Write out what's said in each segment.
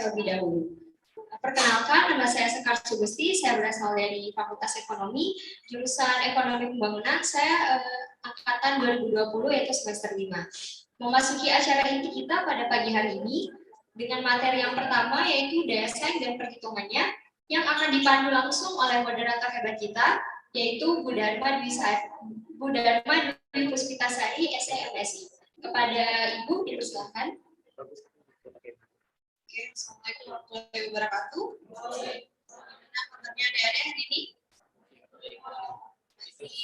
terlebih dahulu. Perkenalkan, nama saya Sekar Sugusti, saya berasal dari Fakultas Ekonomi, jurusan Ekonomi Pembangunan, saya angkatan 2020 yaitu semester 5. Memasuki acara inti kita pada pagi hari ini dengan materi yang pertama yaitu daya saing dan perhitungannya yang akan dipandu langsung oleh moderator hebat kita yaitu Bu Dharma Dwi Puspitasari, SMSI. Kepada Ibu, dipersilakan. Oke, Assalamualaikum warahmatullahi wabarakatuh. Nah, kabarnya adik-adik hari ini? Masih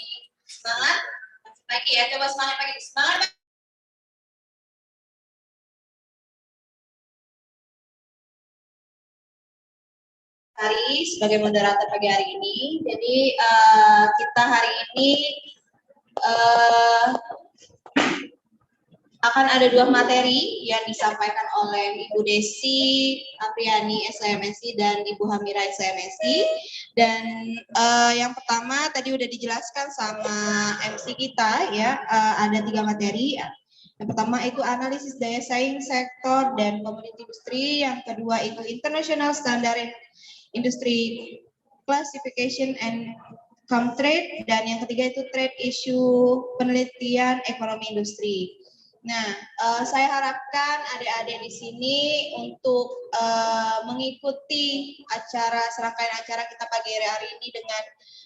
semangat? Masih pagi ya, coba semangat pagi. Semangat. Hari sebagai moderator pagi hari ini. Jadi kita hari ini akan ada 2 materi yang disampaikan oleh Ibu Desi Apriani SMSI dan Ibu Hamira SMSI. Dan yang pertama tadi udah dijelaskan sama MC kita ya, ada 3 materi. Yang pertama itu analisis daya saing sektor dan komoditi industri. Yang kedua itu international standard industry classification and trade, dan yang ketiga itu trade issue penelitian ekonomi industri. Nah, saya harapkan adik-adik di sini untuk mengikuti serangkaian acara kita pagi hari ini dengan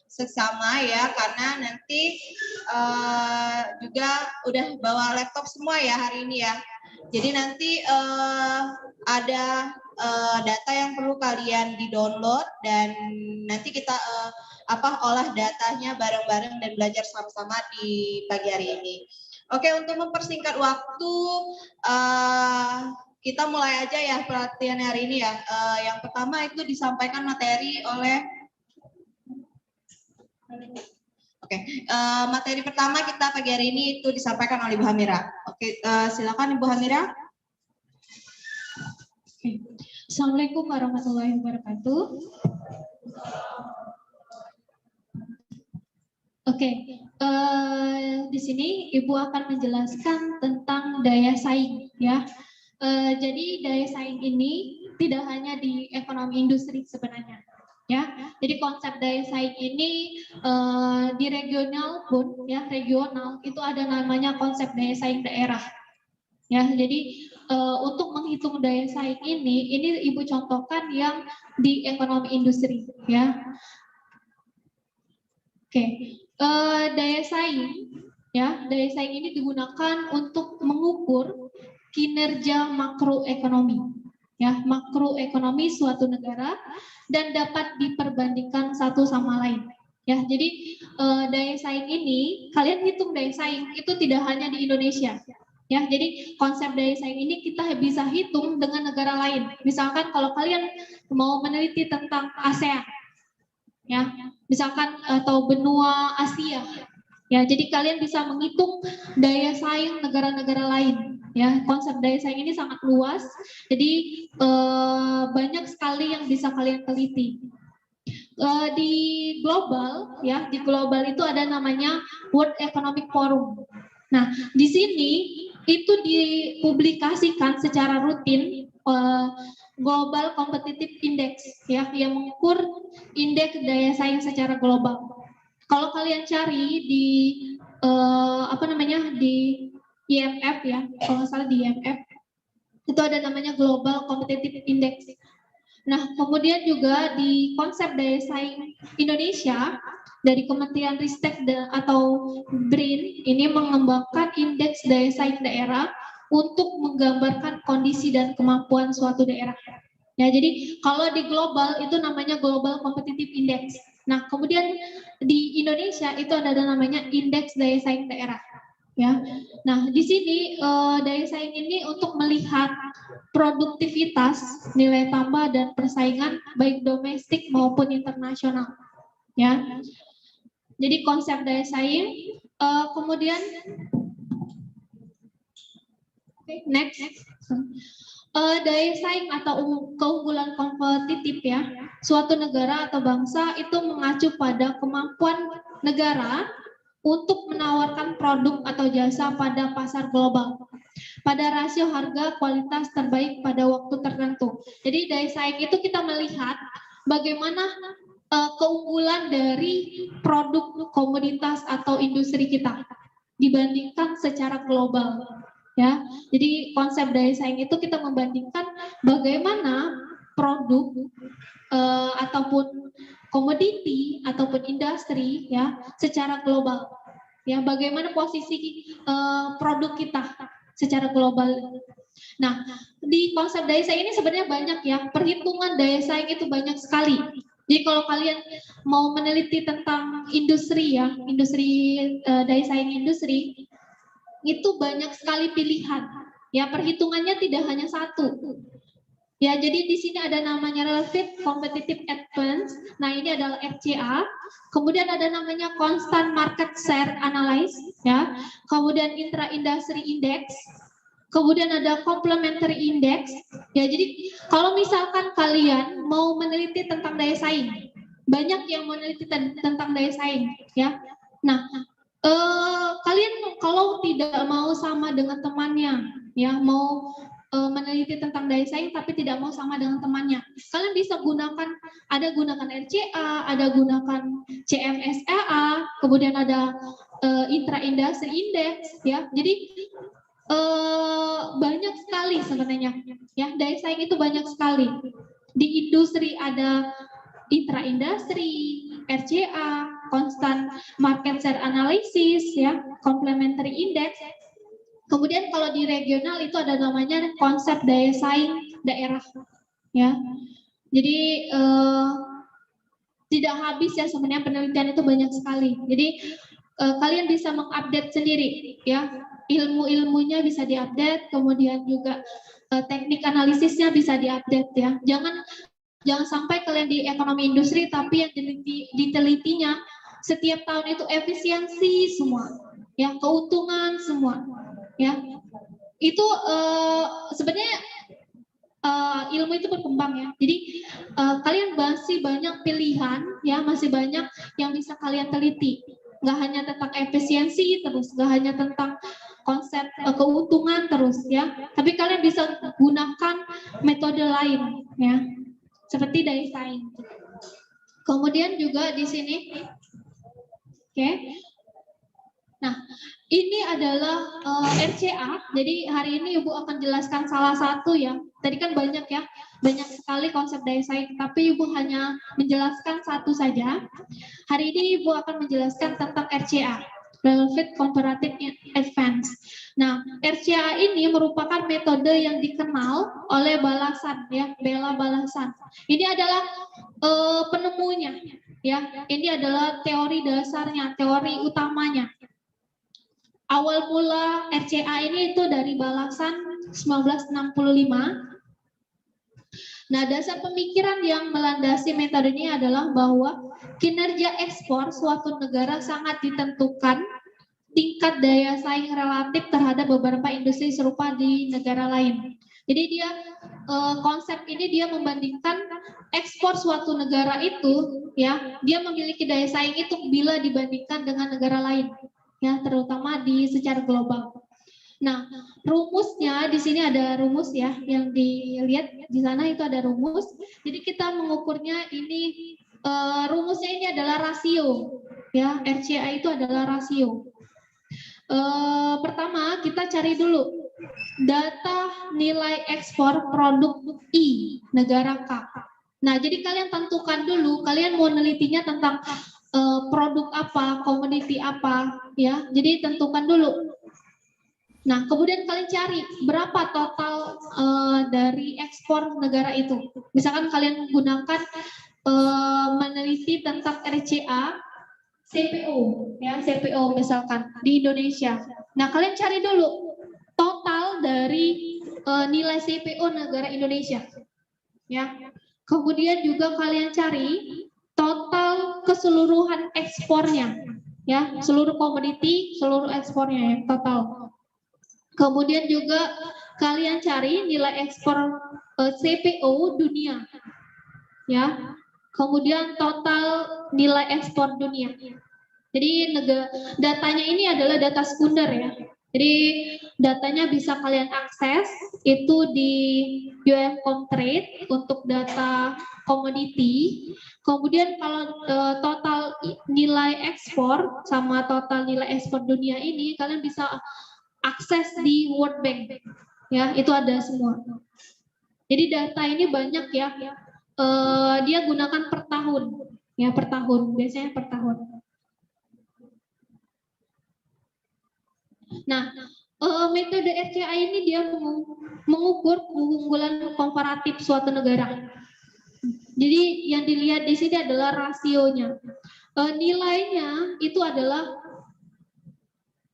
seksama ya, karena nanti juga udah bawa laptop semua ya hari ini ya. Jadi nanti ada data yang perlu kalian di-download dan nanti kita olah datanya bareng-bareng dan belajar sama-sama di pagi hari ini. Oke, untuk mempersingkat waktu, kita mulai aja ya pelatihan hari ini ya. Yang pertama itu disampaikan materi oleh materi pertama kita pagi hari ini itu disampaikan oleh Ibu Hamira. Oke, silakan Ibu Hamira. Assalamualaikum warahmatullahi wabarakatuh. Oke, di sini Ibu akan menjelaskan tentang daya saing ya. Jadi daya saing ini tidak hanya di ekonomi industri sebenarnya. Ya, jadi konsep daya saing ini di regional pun ya, regional itu ada namanya konsep daya saing daerah. Ya, jadi untuk menghitung daya saing ini Ibu contohkan yang di ekonomi industri ya. Oke, daya saing ya, daya saing ini digunakan untuk mengukur kinerja makroekonomi. Ya, makroekonomi suatu negara dan dapat diperbandingkan satu sama lain. Ya, jadi daya saing ini, kalian hitung daya saing itu tidak hanya di Indonesia. Ya, jadi konsep daya saing ini kita bisa hitung dengan negara lain. Misalkan kalau kalian mau meneliti tentang ASEAN, ya, misalkan atau benua Asia. Ya, jadi kalian bisa menghitung daya saing negara-negara lain. Ya, konsep daya saing ini sangat luas. Jadi banyak sekali yang bisa kalian teliti. Di global, ya, di global itu ada namanya World Economic Forum. Nah, di sini itu dipublikasikan secara rutin Global Competitive Index, ya, yang mengukur indeks daya saing secara global. Kalau kalian cari di di IMF ya, kalau nggak salah di IMF itu ada namanya Global Competitive Index. Nah, kemudian juga di konsep daya saing Indonesia dari Kementerian Ristek atau BRIN ini mengembangkan indeks daya saing daerah untuk menggambarkan kondisi dan kemampuan suatu daerah. Ya, jadi kalau di global itu namanya Global Competitive Index. Nah, kemudian di Indonesia itu ada namanya indeks daya saing daerah. Ya, nah di sini daya saing ini untuk melihat produktivitas, nilai tambah dan persaingan baik domestik maupun internasional. Ya, jadi konsep daya saing. Kemudian, next. Daya saing atau keunggulan kompetitif ya, suatu negara atau bangsa itu mengacu pada kemampuan negara untuk menawarkan produk atau jasa pada pasar global. pada rasio harga kualitas terbaik pada waktu tertentu. Jadi daya saing itu kita melihat bagaimana keunggulan dari produk komoditas atau industri kita dibandingkan secara global, ya. Jadi konsep daya saing itu kita membandingkan bagaimana produk ataupun komoditi ataupun industri, ya, secara global, ya, bagaimana posisi produk kita secara global. Nah, di konsep daya saing ini sebenarnya banyak, ya, perhitungan daya saing itu banyak sekali. Jadi kalau kalian mau meneliti tentang industri, ya, industri daya saing industri, itu banyak sekali pilihan. Ya, perhitungannya tidak hanya satu. Ya, jadi di sini ada namanya Relative Competitive Advance. Nah, ini adalah RCA. Kemudian ada namanya Constant Market Share Analysis, ya. Kemudian Intra Industry Index. Kemudian ada Complementary Index. Ya, jadi kalau misalkan kalian mau meneliti tentang daya saing, banyak yang meneliti tentang daya saing, ya. Nah, kalian kalau tidak mau sama dengan temannya, ya, mau meneliti tentang daya saing tapi tidak mau sama dengan temannya, kalian bisa gunakan RCA, ada gunakan CMSEA, kemudian ada Intra Industry Index, ya. Jadi banyak sekali sebenarnya, ya, daya saing itu banyak sekali. Di industri ada Intra Industry, RCA, Constant Market Share Analysis, ya, Complementary Index. Kemudian kalau di regional itu ada namanya konsep daya saing daerah, ya. Jadi tidak habis, ya, sebenarnya penelitian itu banyak sekali. Jadi kalian bisa mengupdate sendiri, ya, ilmunya bisa diupdate, kemudian juga teknik analisisnya bisa diupdate, ya. Jangan sampai kalian di ekonomi industri tapi yang ditelitinya setiap tahun itu efisiensi semua, ya, keuntungan semua, ya. Itu sebenarnya ilmu itu berkembang, ya. Jadi kalian masih banyak pilihan, ya, masih banyak yang bisa kalian teliti. Nggak hanya tentang efisiensi terus, nggak hanya tentang konsep keuntungan terus, ya. Tapi kalian bisa gunakan metode lain, ya, seperti daya saing. Kemudian juga di sini, oke. Nah, ini adalah RCA. Jadi hari ini Ibu akan jelaskan salah satu, ya. Tadi kan banyak, ya, banyak sekali konsep daya saing, tapi Ibu hanya menjelaskan satu saja. Hari ini Ibu akan menjelaskan tentang RCA, Relative Comparative Advance. Nah, RCA ini merupakan metode yang dikenal oleh Balasan, ya, Bella Balasan. Ini adalah penemunya, ya. Ini adalah teori dasarnya, teori utamanya. Awal mula RCA ini itu dari Balasan 1965. Nah, dasar pemikiran yang melandasi metode ini adalah bahwa kinerja ekspor suatu negara sangat ditentukan tingkat daya saing relatif terhadap beberapa industri serupa di negara lain. Jadi dia konsep ini dia membandingkan ekspor suatu negara itu, ya, dia memiliki daya saing itu bila dibandingkan dengan negara lain, ya, terutama di secara global. Nah, rumusnya di sini ada rumus, ya, yang dilihat di sana itu ada rumus. Jadi kita mengukurnya ini rumusnya ini adalah rasio, ya. RCA itu adalah rasio. Pertama kita cari dulu data nilai ekspor produk I negara K. Nah, jadi kalian tentukan dulu kalian mau nelitinya tentang produk apa, komoditi apa, ya. Jadi tentukan dulu. Nah, kemudian kalian cari berapa total dari ekspor negara itu. Misalkan kalian gunakan meneliti tentang RCA, CPO, ya, CPO misalkan di Indonesia. Nah, kalian cari dulu total dari nilai CPO negara Indonesia, ya. Kemudian juga kalian cari total keseluruhan ekspornya, ya, seluruh komoditi, seluruh ekspornya, ya, total. Kemudian juga kalian cari nilai ekspor CPO dunia, ya. Kemudian total nilai ekspor dunia. Jadi datanya ini adalah data sekunder, ya. Jadi datanya bisa kalian akses itu di Comtrade untuk data komoditi. Kemudian kalau total nilai ekspor sama total nilai ekspor dunia ini kalian bisa akses di World Bank. Ya, itu ada semua. Jadi data ini banyak ya. Dia gunakan per tahun. Ya, per tahun. Biasanya per tahun. Nah, metode RCA ini dia mengukur keunggulan komparatif suatu negara. Jadi yang dilihat di sini adalah rasionya. Nilainya itu adalah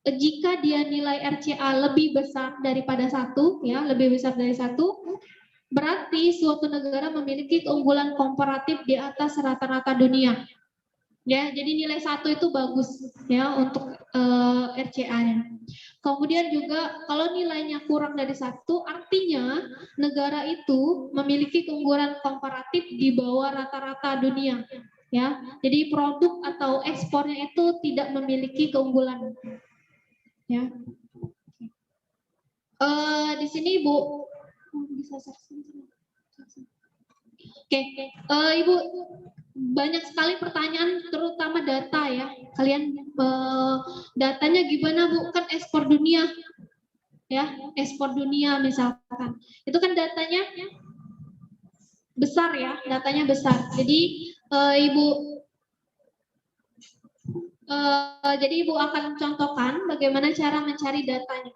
jika dia nilai RCA lebih besar daripada 1, ya, lebih besar dari 1, berarti suatu negara memiliki keunggulan komparatif di atas rata-rata dunia. Ya, jadi nilai 1 itu bagus ya untuk RCA-nya. Kemudian juga kalau nilainya kurang dari 1, artinya negara itu memiliki keunggulan komparatif di bawah rata-rata dunia. Ya, jadi produk atau ekspornya itu tidak memiliki keunggulan. Ya, di sini Ibu bisa saksi. Oke, Ibu, banyak sekali pertanyaan terutama data ya. Kalian datanya gimana Bu? Kan ekspor dunia. Ya, ekspor dunia misalkan. Itu kan datanya besar ya, datanya besar. Jadi Ibu akan contohkan bagaimana cara mencari datanya.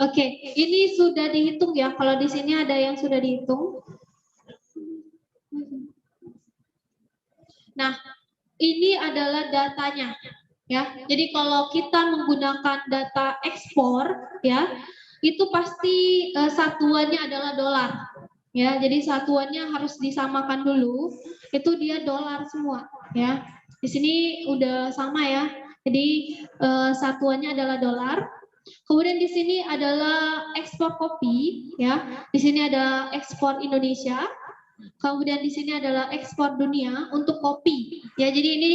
Oke, ini sudah dihitung ya. Kalau di sini ada yang sudah dihitung. Nah, ini adalah datanya. Ya, jadi kalau kita menggunakan data ekspor, ya, itu pasti satuannya adalah dolar. Ya, jadi satuannya harus disamakan dulu. Itu dia dolar semua. Ya, di sini udah sama ya. Jadi satuannya adalah dolar. Kemudian di sini adalah ekspor kopi, ya. Di sini ada ekspor Indonesia. Kemudian di sini adalah ekspor dunia untuk kopi. Ya, jadi ini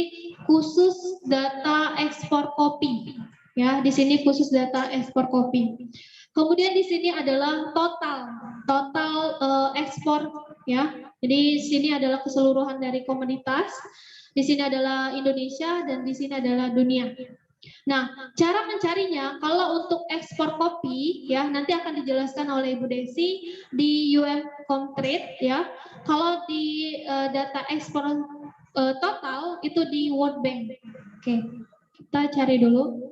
khusus data ekspor kopi. Ya, di sini khusus data ekspor kopi. Kemudian di sini adalah total ekspor, ya. Jadi di sini adalah keseluruhan dari komoditas. Di sini adalah Indonesia dan di sini adalah dunia. Nah, cara mencarinya kalau untuk ekspor kopi ya nanti akan dijelaskan oleh Ibu Desi di Comtrade ya. Kalau di data ekspor total itu di World Bank. Oke, kita cari dulu.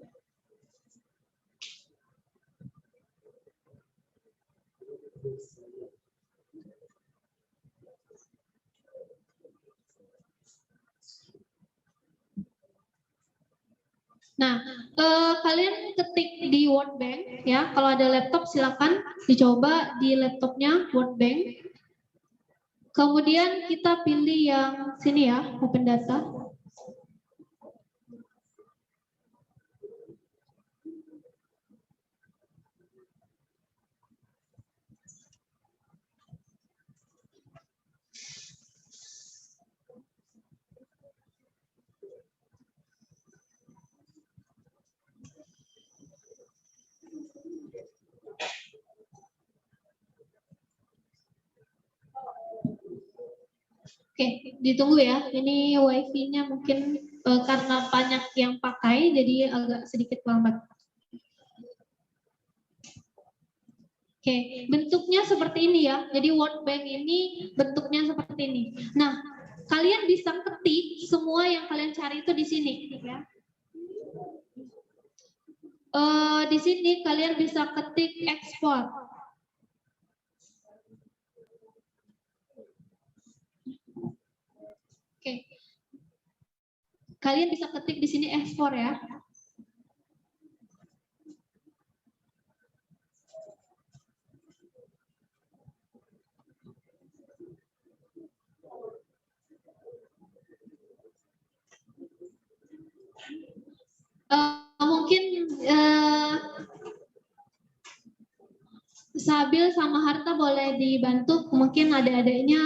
Nah, kalian ketik di World Bank ya. Kalau ada laptop silakan dicoba di laptopnya World Bank. Kemudian kita pilih yang sini ya, Open Data. Oke, ditunggu ya. Ini wifi-nya mungkin karena banyak yang pakai, jadi agak sedikit lambat. Oke, bentuknya seperti ini ya. Jadi World Bank ini bentuknya seperti ini. Nah, kalian bisa ketik semua yang kalian cari itu di sini. Ya. Di sini kalian bisa ketik ekspor. kalian bisa ketik di sini ekspor ya. Mungkin Sabil sama Harta boleh dibantu, mungkin adik-adiknya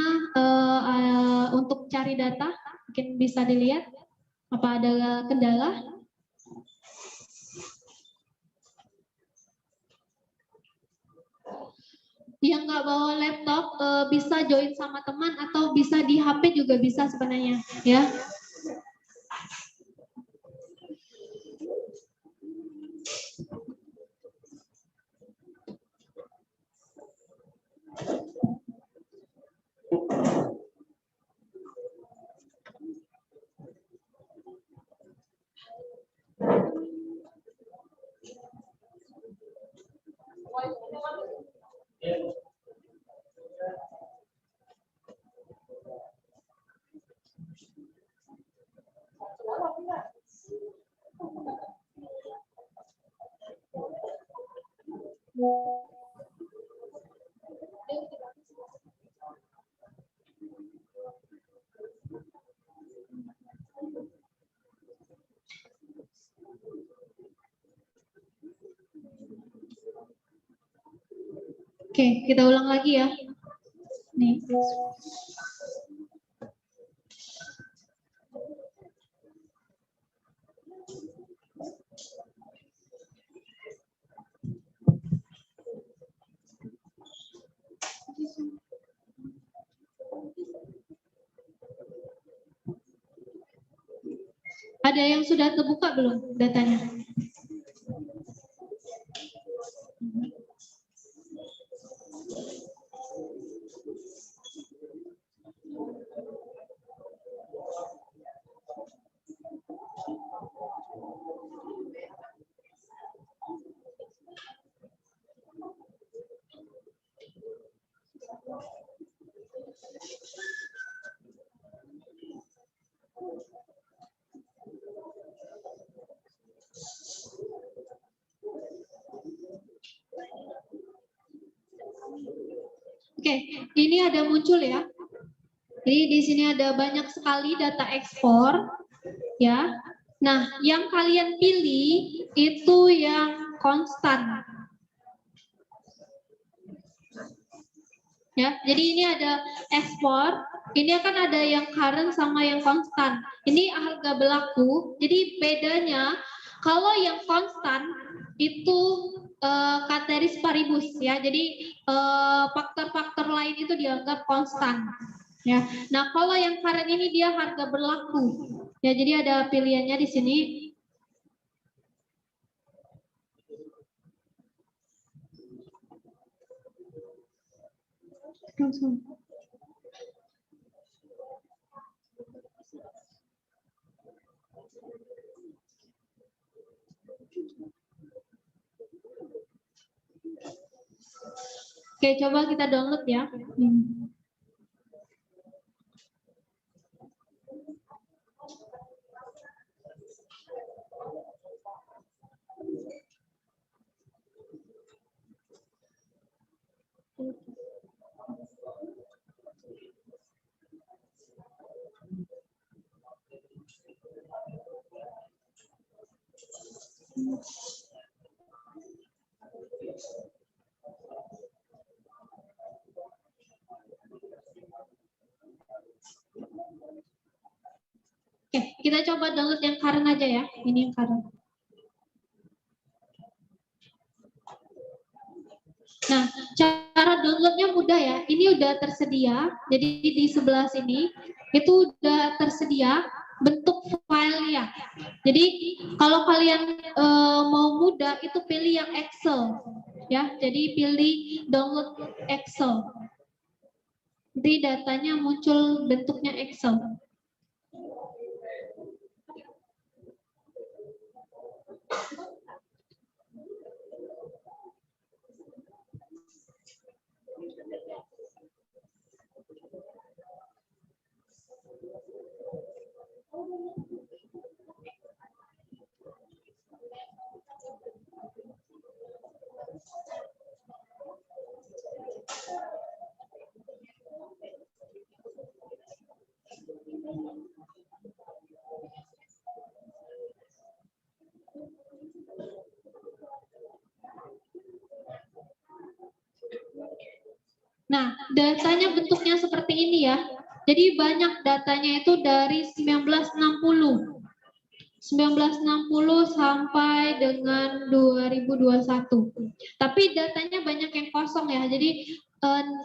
untuk cari data, mungkin bisa dilihat apa ada kendala. Yang nggak bawa laptop bisa join sama teman atau bisa di HP juga bisa sebenarnya ya. Oke, kita ulang lagi ya. Nih. Ada yang sudah terbuka belum datanya? Oke, ini ada muncul ya. Jadi di sini ada banyak sekali data ekspor, ya. Nah, yang kalian pilih itu yang konstan. Ya, jadi ini ada ekspor, ini akan ada yang current sama yang konstan. Ini harga berlaku. Jadi bedanya kalau yang konstan itu ceteris paribus ya. Jadi faktor-faktor lain itu dianggap konstan. Ya. Nah, kalau yang current ini dia harga berlaku. Ya, jadi ada pilihannya di sini. Oke, coba kita download ya. Oke, kita coba download yang current aja ya. Ini yang current. Nah, cara downloadnya mudah ya. Ini udah tersedia. Jadi di sebelah sini itu udah tersedia bentuk filenya. Jadi kalau kalian mau mudah itu pilih yang Excel, ya. Jadi pilih download Excel. Nanti datanya muncul bentuknya Excel. Nah, datanya bentuknya seperti ini ya. Jadi banyak datanya itu dari 1960 sampai dengan 2021. Tapi datanya banyak yang kosong ya. Jadi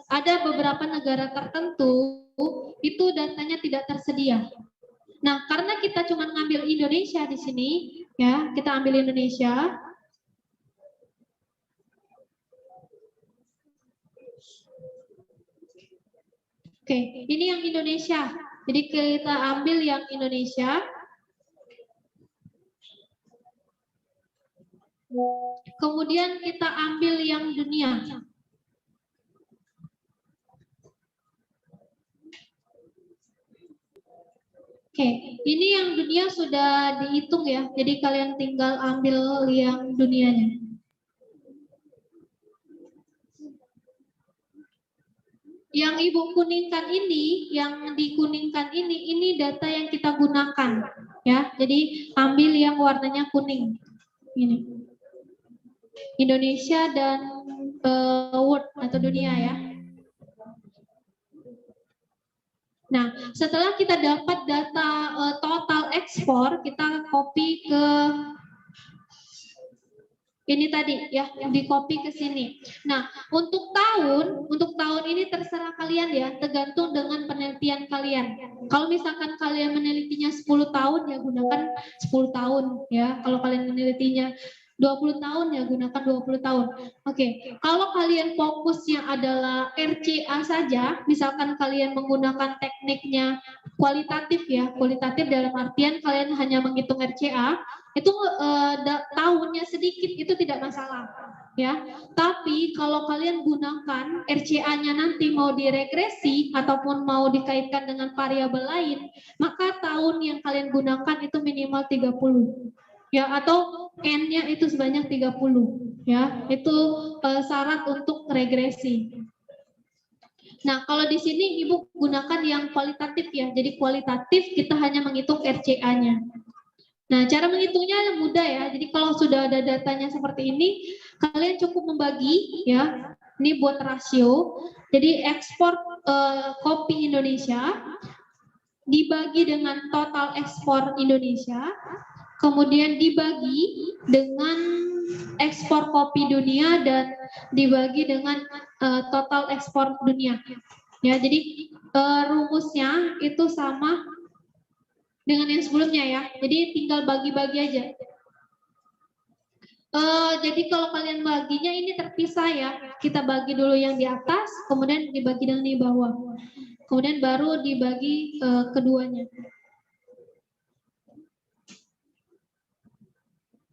ada beberapa negara tertentu itu datanya tidak tersedia. Nah, karena kita cuma ngambil Indonesia di sini, ya, kita ambil Indonesia. Oke, ini yang Indonesia. Jadi kita ambil yang Indonesia. Kemudian kita ambil yang dunia. Oke, ini yang dunia sudah dihitung ya. Jadi kalian tinggal ambil yang dunianya. Yang Ibu kuningkan ini, yang dikuningkan ini data yang kita gunakan ya. Jadi ambil yang warnanya kuning. Ini. Indonesia dan world atau dunia ya. Nah, setelah kita dapat data total ekspor, kita copy ke ini tadi ya, di copy ke sini. Nah, untuk tahun ini terserah kalian ya, tergantung dengan penelitian kalian. Kalau misalkan kalian menelitinya 10 tahun ya gunakan 10 tahun ya. Kalau kalian menelitinya 20 tahun ya gunakan 20 tahun. Oke, kalau kalian fokusnya adalah RCA saja, misalkan kalian menggunakan tekniknya kualitatif ya, kualitatif dalam artian kalian hanya menghitung RCA, itu tahunnya sedikit itu tidak masalah ya. Tapi kalau kalian gunakan RCA-nya nanti mau diregresi ataupun mau dikaitkan dengan variabel lain, maka tahun yang kalian gunakan itu minimal 30 ya, atau N-nya itu sebanyak 30 ya. Itu syarat untuk regresi. Nah, kalau di sini Ibu gunakan yang kualitatif ya. Jadi kualitatif kita hanya menghitung RCA-nya. Nah, cara menghitungnya mudah ya. Jadi kalau sudah ada datanya seperti ini, kalian cukup membagi ya. Ini buat rasio. Jadi ekspor kopi Indonesia dibagi dengan total ekspor Indonesia, kemudian dibagi dengan ekspor kopi dunia dan dibagi dengan total ekspor dunia. Ya, jadi rumusnya itu sama dengan yang sebelumnya ya. Jadi tinggal bagi-bagi aja. Jadi kalau kalian baginya ini terpisah ya. Kita bagi dulu yang di atas, kemudian dibagi dengan di bawah. Kemudian baru dibagi keduanya.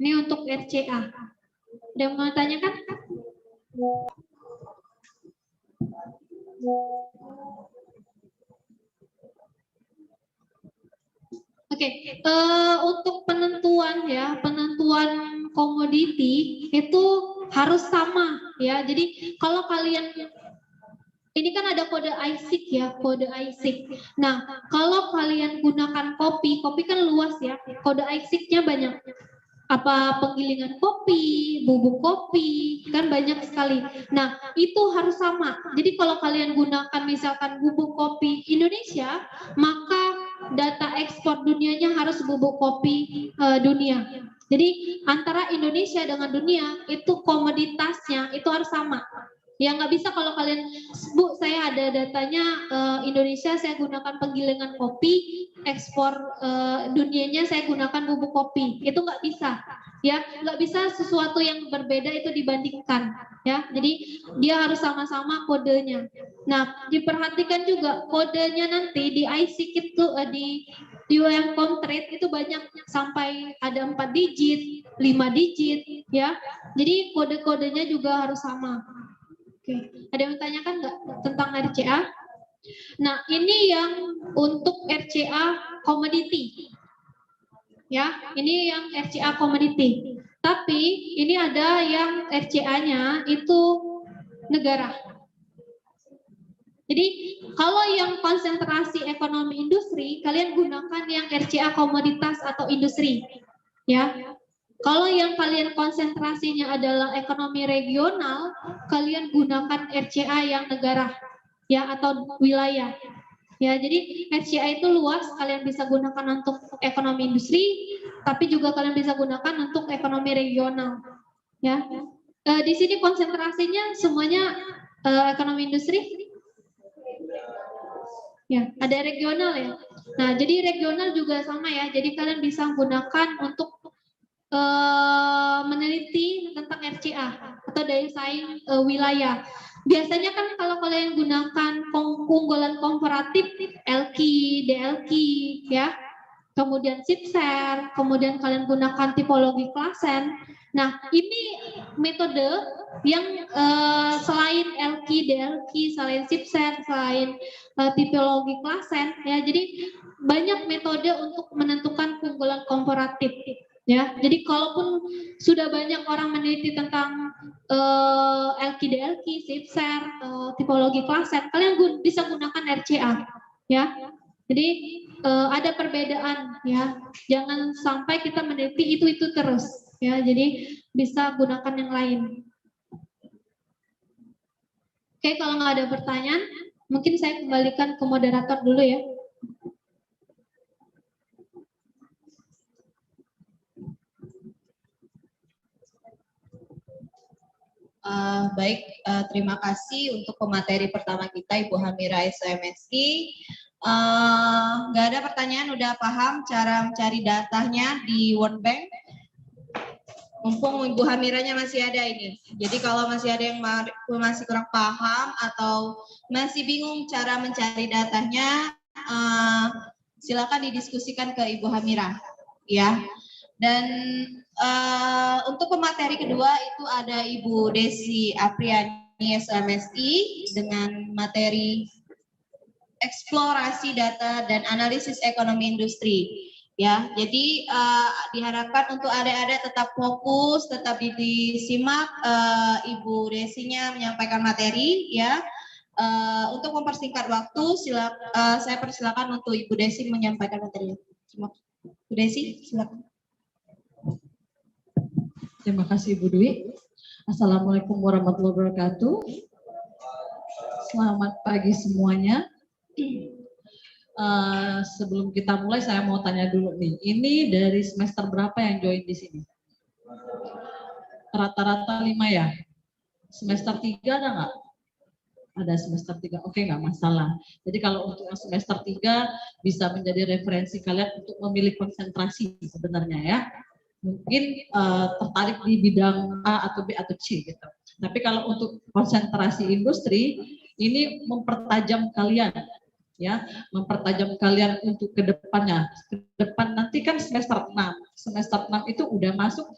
Ini untuk RCA. Ada yang mau tanyakan? Oke, untuk penentuan ya, penentuan komoditi itu harus sama ya. Jadi kalau kalian ini kan ada kode ISIC ya, kode ISIC. Nah, kalau kalian gunakan kopi kan luas ya. Kode ISIC-nya banyak. Apa penggilingan kopi, bubuk kopi, kan banyak sekali. Nah, itu harus sama. Jadi kalau kalian gunakan misalkan bubuk kopi Indonesia, maka data ekspor dunianya harus bubuk kopi dunia. Jadi antara Indonesia dengan dunia itu komoditasnya itu harus sama. Ya nggak bisa kalau kalian, Bu, saya ada datanya Indonesia saya gunakan penggilingan kopi, ekspor dunianya saya gunakan bubuk kopi, itu nggak bisa. Ya, nggak bisa sesuatu yang berbeda itu dibandingkan. Ya, jadi dia harus sama-sama kodenya. Nah, diperhatikan juga kodenya nanti di ISIC itu di UM Trade itu banyak sampai ada 4 digit, 5 digit, ya. Jadi kode-kodenya juga harus sama. Oke, ada yang tanyakan nggak tentang RCA? Nah, ini yang untuk RCA komoditi. Ya, ini yang RCA komoditi. Tapi ini ada yang RCA-nya itu negara. Jadi kalau yang konsentrasi ekonomi industri, kalian gunakan yang RCA komoditas atau industri. Ya. Kalau yang kalian konsentrasinya adalah ekonomi regional, kalian gunakan RCA yang negara ya atau wilayah. Ya, jadi RCA itu luas, kalian bisa gunakan untuk ekonomi industri, tapi juga kalian bisa gunakan untuk ekonomi regional. Ya, di sini konsentrasinya semuanya ekonomi industri. Ya, ada regional ya. Nah, jadi regional juga sama ya. Jadi kalian bisa gunakan untuk meneliti tentang RCA atau daya saing wilayah. Biasanya kan kalau kalian gunakan keunggulan komparatif LQ, DLQ ya, kemudian SIPSER, kemudian kalian gunakan tipologi klasen. Nah, ini metode yang selain LQ, DLQ, selain SIPSER, selain tipologi klasen ya. Jadi banyak metode untuk menentukan keunggulan komparatif. Ya, jadi kalaupun sudah banyak orang meneliti tentang LQ-DLQ, SIPSER, tipologi klasen, kalian bisa gunakan RCA, ya. Jadi ada perbedaan, ya. Jangan sampai kita meneliti itu terus, ya. Jadi bisa gunakan yang lain. Oke, kalau nggak ada pertanyaan, mungkin saya kembalikan ke moderator dulu ya. Baik, terima kasih untuk pemateri pertama kita, Ibu Hamira SMSI. Nggak ada pertanyaan, udah paham cara mencari datanya di World Bank? Mumpung Ibu Hamiranya masih ada ini. Jadi kalau masih ada yang masih kurang paham atau masih bingung cara mencari datanya, silakan didiskusikan ke Ibu Hamira, ya. Dan untuk pemateri kedua itu ada Ibu Desi Apriani SMSI dengan materi eksplorasi data dan analisis ekonomi industri. Ya, jadi diharapkan untuk adik-adik tetap fokus, tetap disimak Ibu Desinya menyampaikan materi, ya. Untuk mempersingkat waktu, saya persilakan untuk Ibu Desi menyampaikan materi. Ibu Desi, silakan. Terima kasih Bu Dwi. Assalamualaikum warahmatullahi wabarakatuh. Selamat pagi semuanya. Sebelum kita mulai saya mau tanya dulu nih. Ini dari semester berapa yang join di sini? Rata-rata 5 ya? Semester 3 ada nggak? Ada semester 3. Oke, nggak masalah. Jadi kalau untuk yang semester 3 bisa menjadi referensi kalian untuk memilih konsentrasi sebenarnya ya. Mungkin tertarik di bidang A atau B atau C gitu. Tapi kalau untuk konsentrasi industri ini mempertajam kalian ya, mempertajam kalian untuk ke depannya. Ke depan nanti kan semester 6. Semester 6 itu udah masuk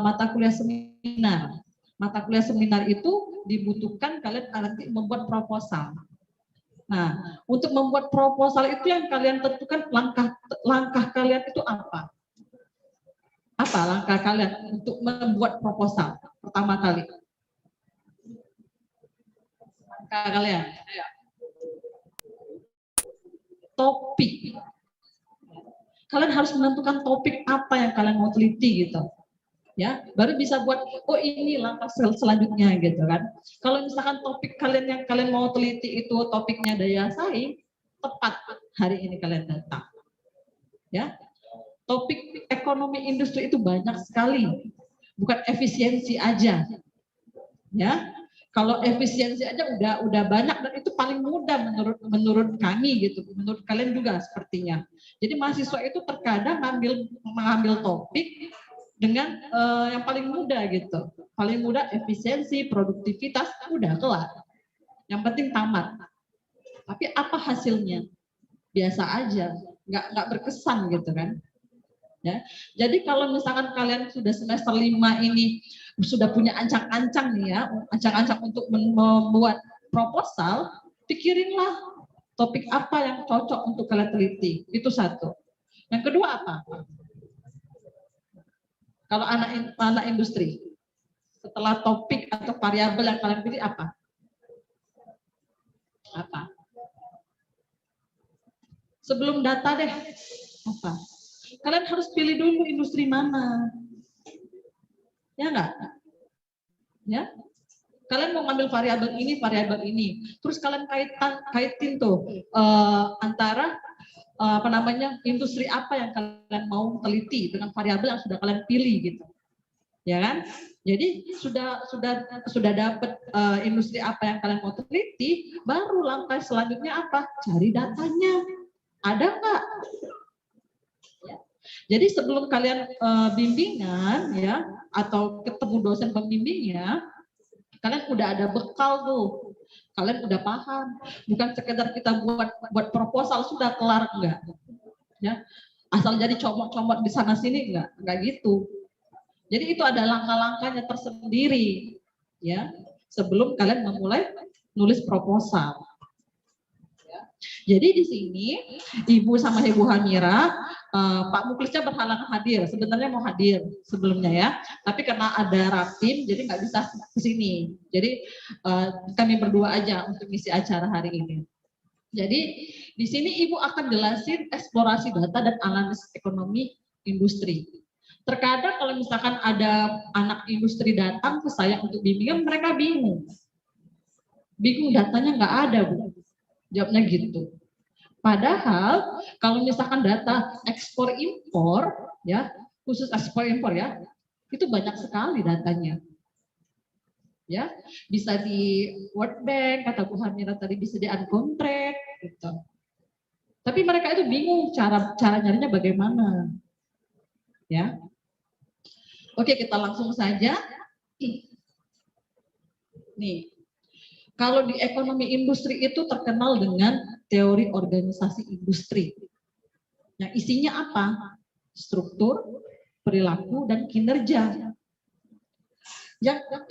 mata kuliah seminar. Mata kuliah seminar itu dibutuhkan kalian nanti membuat proposal. Nah, untuk membuat proposal itu yang kalian tentukan langkah kalian itu apa? Apa langkah kalian untuk membuat proposal pertama kali? Langkah kalian, topik. Kalian harus menentukan topik apa yang kalian mau teliti gitu, ya. Baru bisa buat, oh ini langkah selanjutnya gitu kan. Kalau misalkan topik kalian yang kalian mau teliti itu topiknya daya saing, tepat hari ini kalian datang, ya. Topik ekonomi industri itu banyak sekali, bukan efisiensi aja, ya. Kalau efisiensi aja udah banyak dan itu paling mudah menurut kami gitu, menurut kalian juga sepertinya. Jadi mahasiswa itu terkadang mengambil topik dengan yang paling mudah gitu, paling mudah efisiensi, produktivitas, udah kelar. Yang penting tamat. Tapi apa hasilnya? Biasa aja, nggak berkesan gitu kan. Ya. Jadi kalau misalkan kalian sudah semester 5 ini sudah punya ancang-ancang nih ya, ancang-ancang untuk membuat proposal, pikirinlah topik apa yang cocok untuk kalian teliti. Itu satu. Yang kedua apa? Kalau anak industri, setelah topik atau variabel yang kalian pilih apa? Apa? Sebelum data deh, apa? Kalian harus pilih dulu industri mana. Ya enggak? Ya. Kalian mau ngambil variabel ini, terus kalian kaitin tuh antara industri apa yang kalian mau teliti dengan variabel yang sudah kalian pilih gitu, ya kan? Jadi sudah dapat industri apa yang kalian mau teliti, baru langkah selanjutnya apa? Cari datanya, ada nggak? Ya. Jadi sebelum kalian bimbingan ya atau ketemu dosen pembimbingnya, kalian udah ada bekal tuh, kalian udah paham, bukan sekedar kita buat proposal sudah kelar, enggak, ya, asal jadi comot-comot di sana sini, enggak gitu. Jadi itu ada langkah-langkahnya tersendiri, ya, sebelum kalian memulai nulis proposal. Jadi di sini Ibu sama Ibu Hamira, Pak Muklisnya berhalangan hadir. Sebenarnya mau hadir sebelumnya ya, tapi karena ada rapim jadi nggak bisa ke sini. Jadi kami berdua aja untuk ngisi acara hari ini. Jadi di sini Ibu akan jelasin eksplorasi data dan analisis ekonomi industri. Terkadang kalau misalkan ada anak industri datang ke saya untuk bimbingan, mereka bingung datanya nggak ada, Bu. Jawabnya gitu. Padahal kalau misalkan data ekspor impor ya, khusus ekspor impor ya, itu banyak sekali datanya. Ya, bisa di World Bank, kata Bu Hamira tadi, bisa di uncontract gitu. Tapi mereka itu bingung cara nyarinya bagaimana. Ya. Oke, kita langsung saja. Nih. Kalau di ekonomi industri itu terkenal dengan teori organisasi industri. Yang isinya apa? Struktur, perilaku, dan kinerja.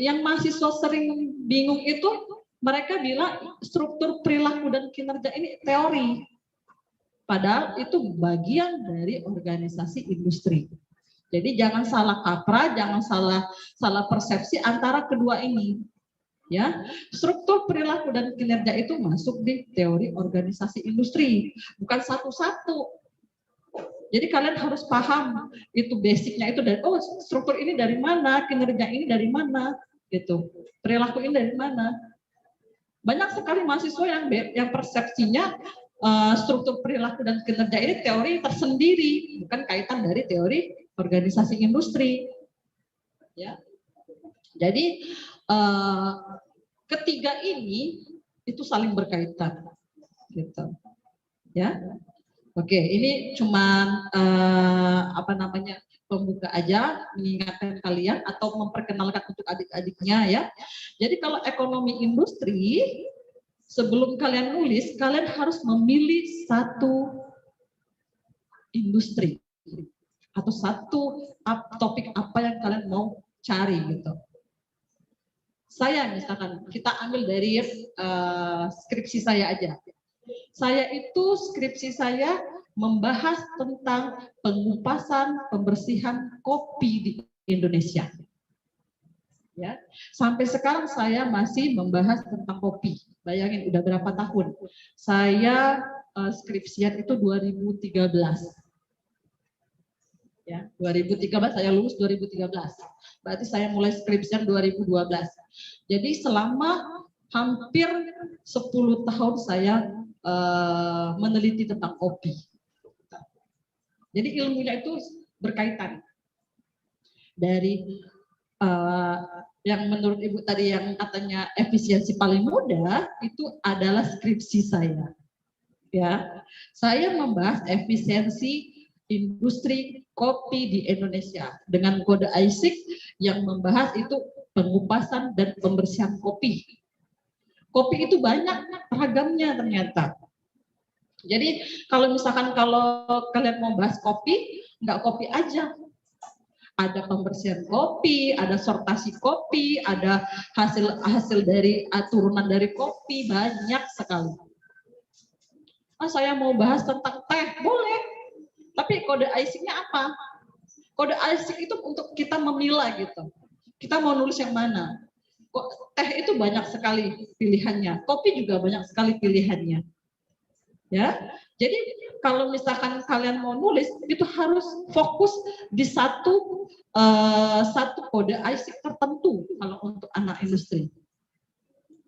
Yang mahasiswa sering bingung itu, mereka bilang struktur, perilaku, dan kinerja ini teori. Padahal itu bagian dari organisasi industri. Jadi jangan salah kaprah, jangan salah persepsi antara kedua ini. Ya, struktur, perilaku, dan kinerja itu masuk di teori organisasi industri, bukan satu-satu. Jadi kalian harus paham itu basicnya itu dari struktur ini dari mana, kinerja ini dari mana, gitu. Perilaku ini dari mana. Banyak sekali mahasiswa yang persepsinya struktur, perilaku, dan kinerja ini teori tersendiri, bukan kaitan dari teori organisasi industri. Ya. Jadi ketiga ini itu saling berkaitan, gitu, ya. Oke, ini cuman pembuka aja, mengingatkan kalian atau memperkenalkan untuk adik-adiknya ya. Jadi kalau ekonomi industri, sebelum kalian nulis, kalian harus memilih satu industri atau satu topik apa yang kalian mau cari gitu. Saya misalkan, kita ambil dari skripsi saya aja. Saya itu skripsi saya membahas tentang pengupasan, pembersihan kopi di Indonesia. Ya, sampai sekarang saya masih membahas tentang kopi. Bayangin udah berapa tahun? Saya skripsian itu 2013. Ya, 2013 saya lulus 2013. Berarti saya mulai skripsian 2012. Jadi selama hampir 10 tahun saya meneliti tentang kopi. Jadi ilmunya itu berkaitan. Dari yang menurut Ibu tadi yang katanya efisiensi paling mudah itu adalah skripsi saya. Ya, saya membahas efisiensi industri kopi di Indonesia dengan kode ISIC yang membahas itu pengupasan dan pembersihan kopi. Kopi itu banyak ragamnya ternyata. Jadi kalau misalkan kalian mau bahas kopi, nggak kopi aja. Ada pembersihan kopi, ada sortasi kopi, ada hasil dari turunan dari kopi, banyak sekali. Saya mau bahas tentang teh, boleh. Tapi kode ISIC-nya apa? Kode ISIC itu untuk kita memilah gitu. Kita mau nulis yang mana? Teh itu banyak sekali pilihannya. Kopi juga banyak sekali pilihannya. Ya, jadi kalau misalkan kalian mau nulis itu harus fokus di satu kode ISIC tertentu kalau untuk anak industri,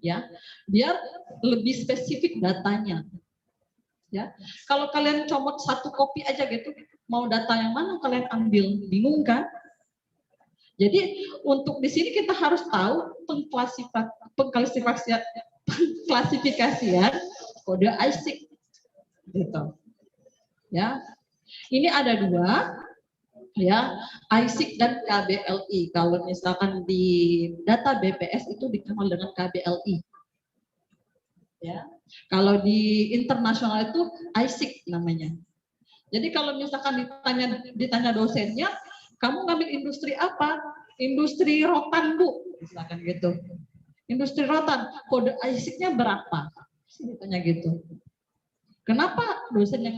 ya, biar lebih spesifik datanya. Ya, kalau kalian comot satu kopi aja gitu, mau data yang mana kalian ambil, bingung kan? Jadi untuk di sini kita harus tahu pengklasifikasian kode ISIC. Gitu. Ya, ini ada dua, ya, ISIC dan KBLI. Kalau misalkan di data BPS itu dikenal dengan KBLI. Ya, kalau di internasional itu ISIC namanya. Jadi kalau misalkan ditanya dosennya, kamu ngambil industri apa? Industri rotan, Bu, misalkan gitu. Industri rotan, kode ISIC-nya berapa? Ditanya gitu. Kenapa dosennya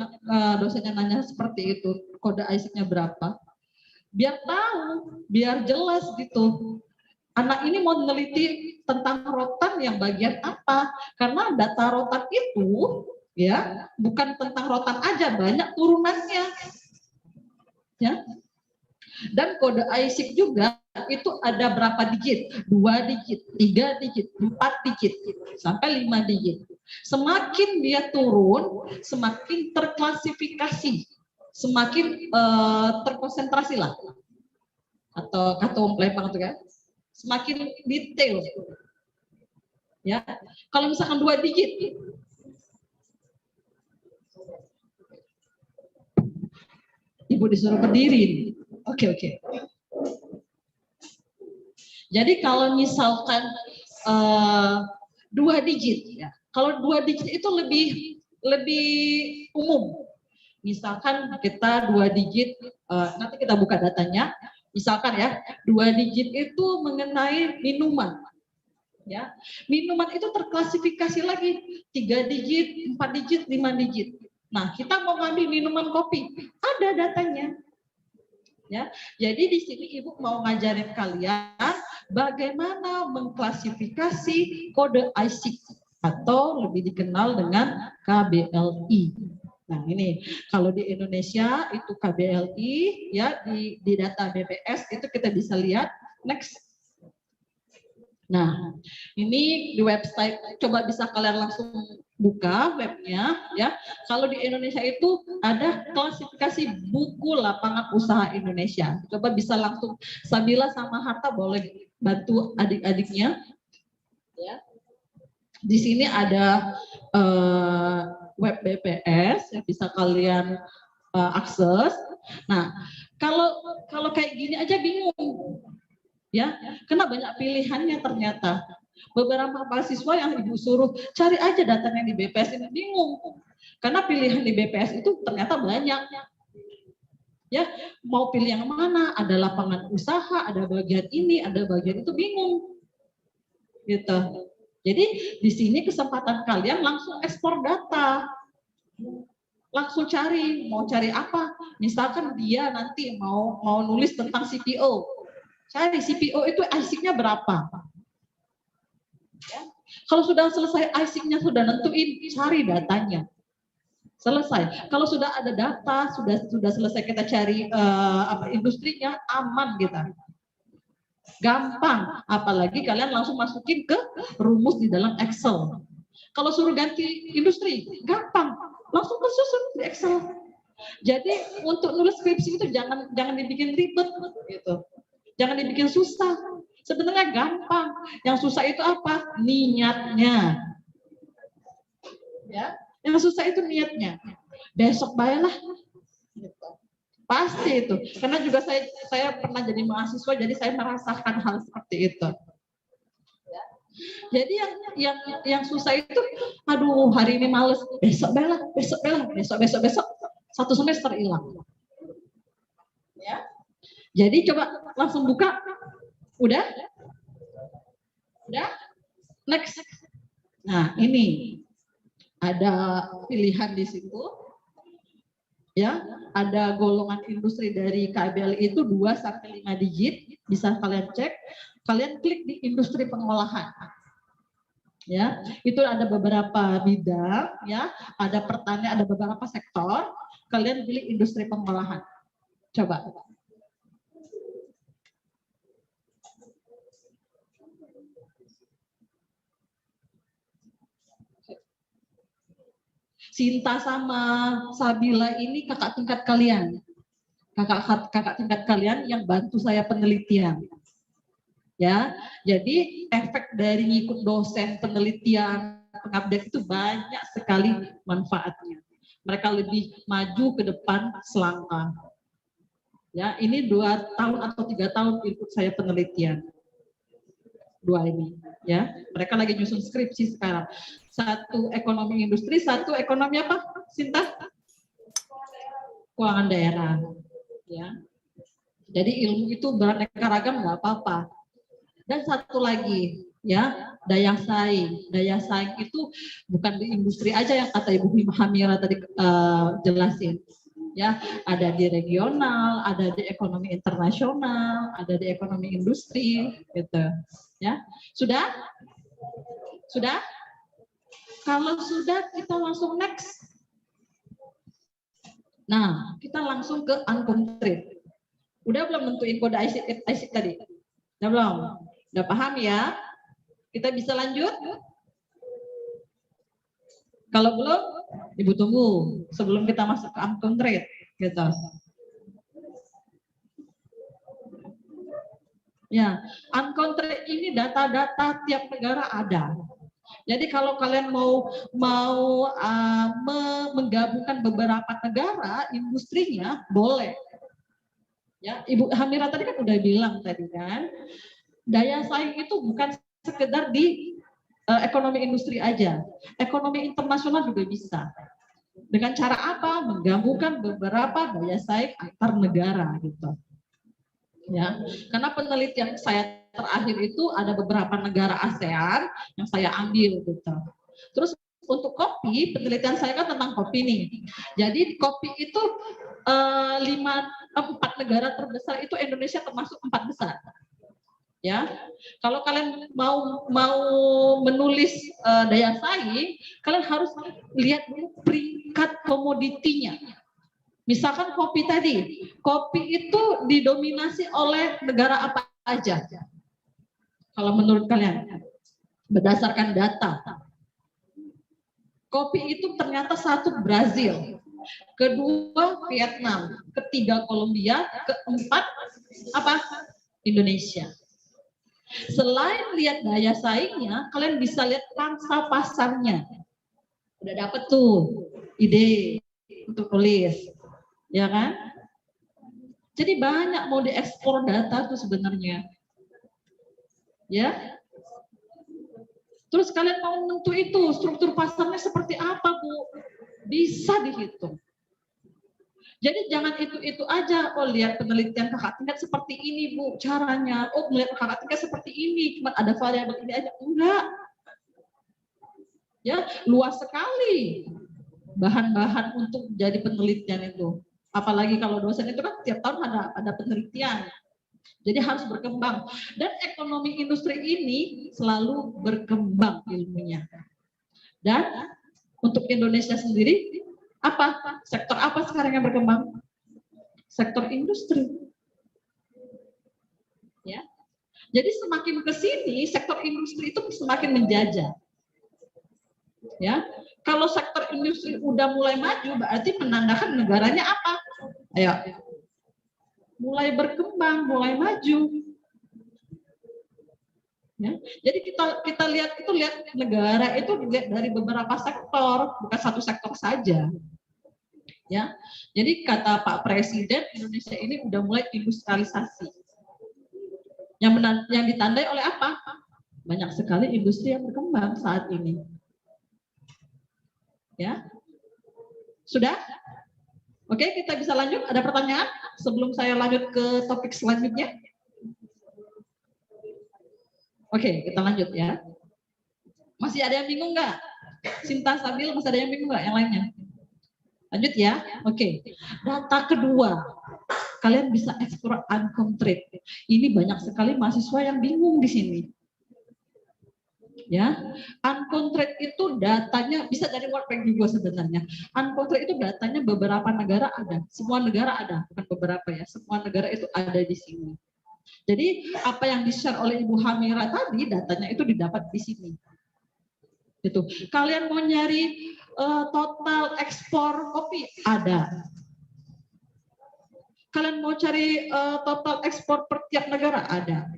nanya seperti itu, kode ISIC-nya berapa? Biar tahu, biar jelas gitu. Anak ini mau meneliti tentang rotan yang bagian apa? Karena data rotan itu ya bukan tentang rotan aja, banyak turunannya. Ya. Dan kode ISIC juga itu ada berapa digit? 2 digit, 3 digit, 4 digit, sampai 5 digit. Semakin dia turun, semakin terklasifikasi, semakin terkonsentrasi lah. Atau kata pelempang itu kan, semakin detail. Ya, kalau misalkan 2 digit, Ibu disuruh berdiri. Oke. Jadi kalau misalkan 2 digit, ya. Kalau 2 digit itu lebih umum. Misalkan kita 2 digit, nanti kita buka datanya. Misalkan ya, 2 digit itu mengenai minuman. Ya, minuman itu terklasifikasi lagi 3 digit, 4 digit, 5 digit. Nah, kita mau ngambil minuman kopi, ada datanya. Ya, jadi di sini Ibu mau ngajarin kalian bagaimana mengklasifikasi kode ISIC atau lebih dikenal dengan KBLI. Nah, ini kalau di Indonesia itu KBLI, ya, di data BPS itu kita bisa lihat. Next. Nah, ini di website, coba bisa kalian langsung buka webnya, ya. Kalau di Indonesia itu ada klasifikasi buku lapangan usaha Indonesia. Coba bisa langsung, Sabila sama Harta boleh bantu adik-adiknya, ya. Di sini ada web BPS yang bisa kalian akses. Nah, kalau kayak gini aja bingung. Ya, karena banyak pilihannya ternyata. Beberapa mahasiswa yang Ibu suruh cari aja datanya di BPS ini bingung. Karena pilihan di BPS itu ternyata banyak. Ya, mau pilih yang mana? Ada lapangan usaha, ada bagian ini, ada bagian itu, bingung. Gitu. Jadi di sini kesempatan kalian langsung ekspor data. Langsung cari, mau cari apa? Misalkan dia nanti mau nulis tentang CPO. Cari CPO itu ISIC-nya berapa. Ya. Kalau sudah selesai ISIC-nya, sudah nentuin, cari datanya. Selesai. Kalau sudah ada data, sudah selesai kita cari industrinya, aman kita. Gampang. Apalagi kalian langsung masukin ke rumus di dalam Excel. Kalau suruh ganti industri, gampang. Langsung kesusun di Excel. Jadi untuk nulis skripsi itu jangan dibikin ribet gitu. Jangan dibikin susah. Sebenarnya gampang. Yang susah itu apa? Niatnya. Ya, yang susah itu niatnya. Besok baiklah. Pasti itu. Karena juga saya pernah jadi mahasiswa, jadi saya merasakan hal seperti itu. Ya. Jadi yang susah itu, aduh hari ini males. Besok baiklah. Besok. 1 semester hilang. Ya. Jadi coba langsung buka. Udah? Next. Nah, ini ada pilihan di situ. Ya, ada golongan industri dari KBLI itu 2 sampai 5 digit, bisa kalian cek. Kalian klik di industri pengolahan. Ya, itu ada beberapa bidang, ya, ada pertanian, ada beberapa sektor. Kalian pilih industri pengolahan. Coba. Sinta sama Sabila ini kakak tingkat kalian. Kakak tingkat kalian yang bantu saya penelitian. Ya, jadi efek dari ngikut dosen penelitian pengabdian itu banyak sekali manfaatnya. Mereka lebih maju ke depan selangkah. Ya, ini 2 tahun atau 3 tahun ikut saya penelitian. 2 ini, ya. Mereka lagi nyusun skripsi sekarang. 1 ekonomi industri, 1 ekonomi apa, Sinta? Keuangan daerah. Ya. Jadi ilmu itu beraneka ragam nggak apa-apa. Dan 1 lagi, ya, daya saing. Daya saing itu bukan di industri aja yang kata Ibu Hamira tadi jelasin. Ya, ada di regional, ada di ekonomi internasional, ada di ekonomi industri, gitu. Ya, sudah? Sudah? Kalau sudah, kita langsung next. Nah, kita langsung ke unconcrete. Udah belum nentuin kode IC tadi? Udah belum? Udah paham ya? Kita bisa lanjut? Kalau belum, Ibu tunggu sebelum kita masuk ke unconcrete, gitu. Ya, unconcrete ini data-data tiap negara ada. Jadi kalau kalian mau menggabungkan beberapa negara, industrinya boleh. Ya, Ibu Hamira tadi kan udah bilang tadi kan, daya saing itu bukan sekedar di ekonomi industri aja, ekonomi internasional juga bisa. Dengan cara apa? Menggabungkan beberapa daya saing antar negara gitu. Ya, karena penelitian saya terakhir itu ada beberapa negara ASEAN yang saya ambil gitu. Terus untuk kopi, penelitian saya kan tentang kopi nih. Jadi kopi itu 4 negara terbesar itu Indonesia termasuk 4 besar. Ya, kalau kalian mau menulis daya saing, kalian harus lihat dulu peringkat komoditinya. Misalkan kopi tadi, kopi itu didominasi oleh negara apa aja? Kalau menurut kalian, berdasarkan data, kopi itu ternyata 1 Brazil, kedua Vietnam, ketiga Kolombia, keempat apa? Indonesia. Selain lihat daya saingnya, kalian bisa lihat pangsa pasarnya. Udah dapet tuh ide untuk tulis, ya kan? Jadi banyak mau diekspor data tuh sebenarnya, ya. Terus kalian mau nentu itu struktur pasarnya seperti apa, Bu? Bisa dihitung. Jadi jangan itu aja, oh lihat penelitian kakak tingkat seperti ini Bu caranya, oh melihat kakak tingkat seperti ini, cuma ada variabel ini aja, enggak. Ya, luas sekali bahan-bahan untuk jadi penelitian itu. Apalagi kalau dosen itu kan tiap tahun ada penelitian. Jadi harus berkembang. Dan ekonomi industri ini selalu berkembang ilmunya. Dan untuk Indonesia sendiri, apa? Sektor apa sekarang yang berkembang? Sektor industri. Ya. Jadi semakin ke sini sektor industri itu semakin menjajah. Ya. Kalau sektor industri udah mulai maju berarti menandakan negaranya apa? Ayo. Mulai berkembang, mulai maju. Ya. Jadi kita lihat negara itu dilihat dari beberapa sektor, bukan 1 sektor saja. Ya, jadi kata Pak Presiden, Indonesia ini udah mulai industrialisasi. Yang ditandai oleh apa? Banyak sekali industri yang berkembang saat ini. Ya, sudah? Oke, kita bisa lanjut. Ada pertanyaan sebelum saya lanjut ke topik selanjutnya? Oke, kita lanjut ya. Masih ada yang bingung nggak? Sinta, Sabil, masih ada yang bingung nggak yang lainnya? Lanjut ya, oke. Data kedua, kalian bisa explore unconcrete. Ini banyak sekali mahasiswa yang bingung di sini. Ya, uncontracted itu datanya bisa dari World Bank juga sebenarnya. Uncontracted itu datanya beberapa negara ada, semua negara ada, bukan beberapa ya, semua negara itu ada di sini. Jadi apa yang di-share oleh Ibu Hamira tadi, datanya itu didapat di sini. Gitu. Kalian mau nyari total ekspor kopi, ada. Kalian mau cari total ekspor per tiap negara, ada.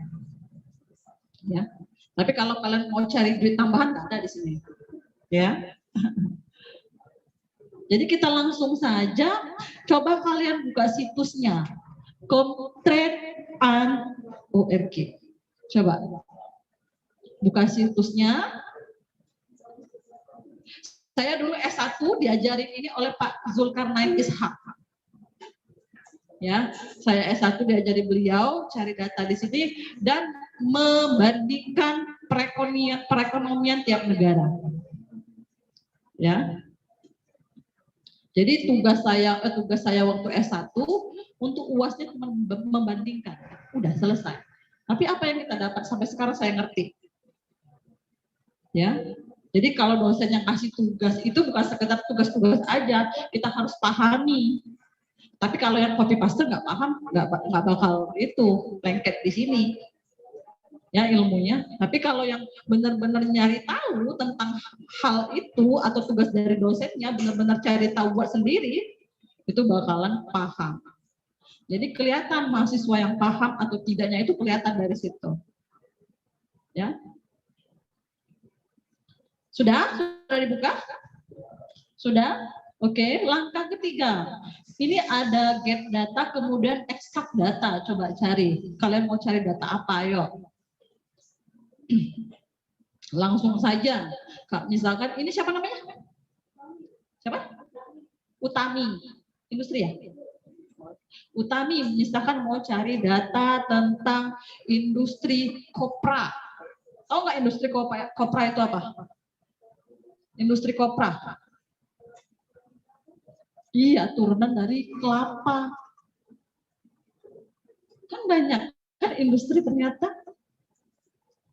Ya. Tapi kalau kalian mau cari duit tambahan, ada di sini. Ya. Jadi kita langsung saja, coba kalian buka situsnya. Comtrade.org. Coba. Buka situsnya. Saya dulu S1 diajarin ini oleh Pak Zulkarnain Ishak. Ya, saya S1 diajari beliau cari data di sini dan membandingkan perekonomian tiap negara. Ya. Jadi tugas saya waktu S1 untuk UASnya cuma membandingkan. Udah selesai. Tapi apa yang kita dapat sampai sekarang saya ngerti. Ya. Jadi kalau dosen yang kasih tugas itu bukan sekedar tugas-tugas aja, kita harus pahami. Tapi kalau yang copy paste nggak paham, nggak bakal itu lengket di sini, ya ilmunya. Tapi kalau yang benar-benar nyari tahu tentang hal itu atau tugas dari dosennya, benar-benar cari tahu buat sendiri, itu bakalan paham. Jadi kelihatan mahasiswa yang paham atau tidaknya itu kelihatan dari situ. Ya, sudah dibuka? Sudah? Oke, langkah ketiga. Ini ada get data, kemudian extract data. Coba cari. Kalian mau cari data apa? Ayo. Langsung saja. Misalkan, ini siapa namanya? Siapa? Utami. Industri ya? Utami, misalkan mau cari data tentang industri kopra. Tahu nggak industri kopra? Kopra itu apa? Industri kopra. Iya, turunan dari kelapa. Kan banyak kan industri ternyata.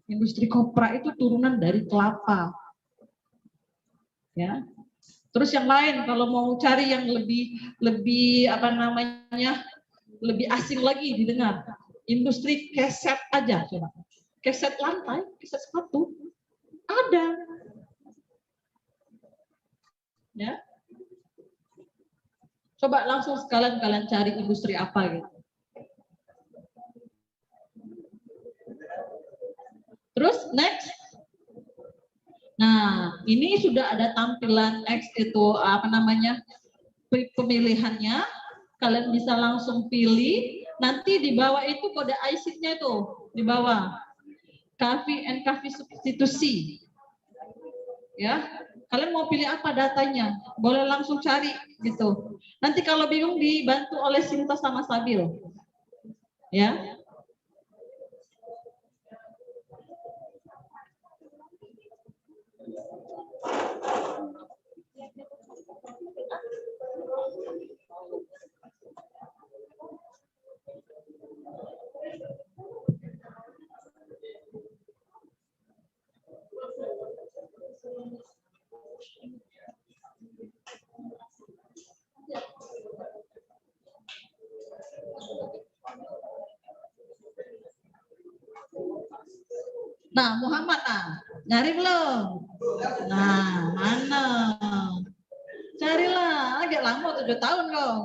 Industri kopra itu turunan dari kelapa. Ya. Terus yang lain kalau mau cari yang lebih apa namanya? Lebih asing lagi didengar. Industri keset aja coba. Keset lantai, keset sepatu. Ada. Ya. Coba langsung sekalian kalian cari industri apa gitu. Terus next. Nah, ini sudah ada tampilan next itu apa namanya? Pemilihannya. Kalian bisa langsung pilih. Nanti di bawah itu kode IC-nya itu di bawah. Coffee and coffee substitusi. Ya. Kalian mau pilih apa datanya? Boleh langsung cari gitu. Nanti kalau bingung dibantu oleh Sinta sama Sabil. Ya. Nah, Muhammad, nyari belum? Nah, mana? Carilah, agak lama 7 tahun kau.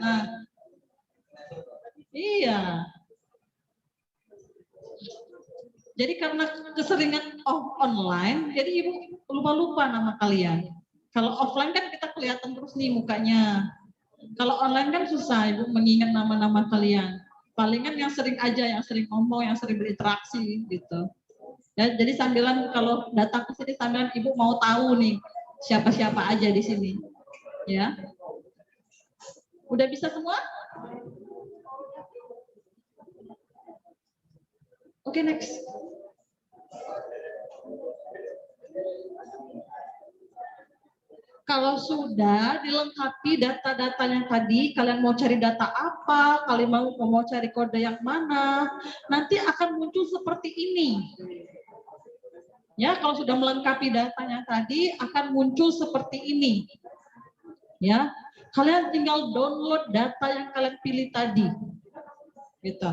Nah, iya. Jadi karena keseringan online, jadi ibu lupa-lupa nama kalian. Kalau offline kan kita kelihatan terus nih mukanya. Kalau online kan susah ibu mengingat nama-nama kalian. Palingan yang sering aja, yang sering ngomong, yang sering berinteraksi gitu. Ya, jadi sambilan kalau datang ke sini sambilan ibu mau tahu nih siapa-siapa aja di sini. Ya. Udah bisa semua? Oke, next. Kalau sudah dilengkapi data-datanya tadi, kalian mau cari data apa, kalian mau cari kode yang mana, nanti akan muncul seperti ini. Ya, kalau sudah melengkapi datanya tadi akan muncul seperti ini. Ya, kalian tinggal download data yang kalian pilih tadi. Gitu.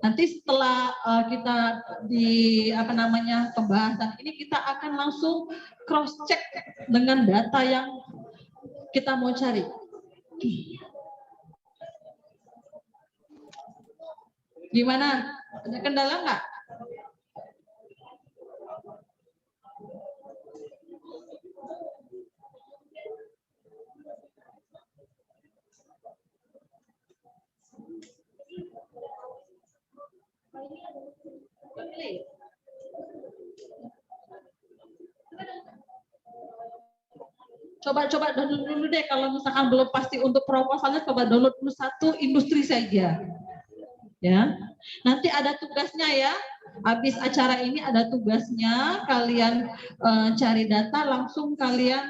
Nanti setelah kita di pembahasan ini, kita akan langsung cross check dengan data yang kita mau cari. Gimana? Ada kendala nggak? Coba download dulu deh, kalau misalkan belum pasti untuk proposalnya, coba download dulu satu industri saja. Ya, nanti ada tugasnya ya. Habis acara ini ada tugasnya, kalian cari data, langsung kalian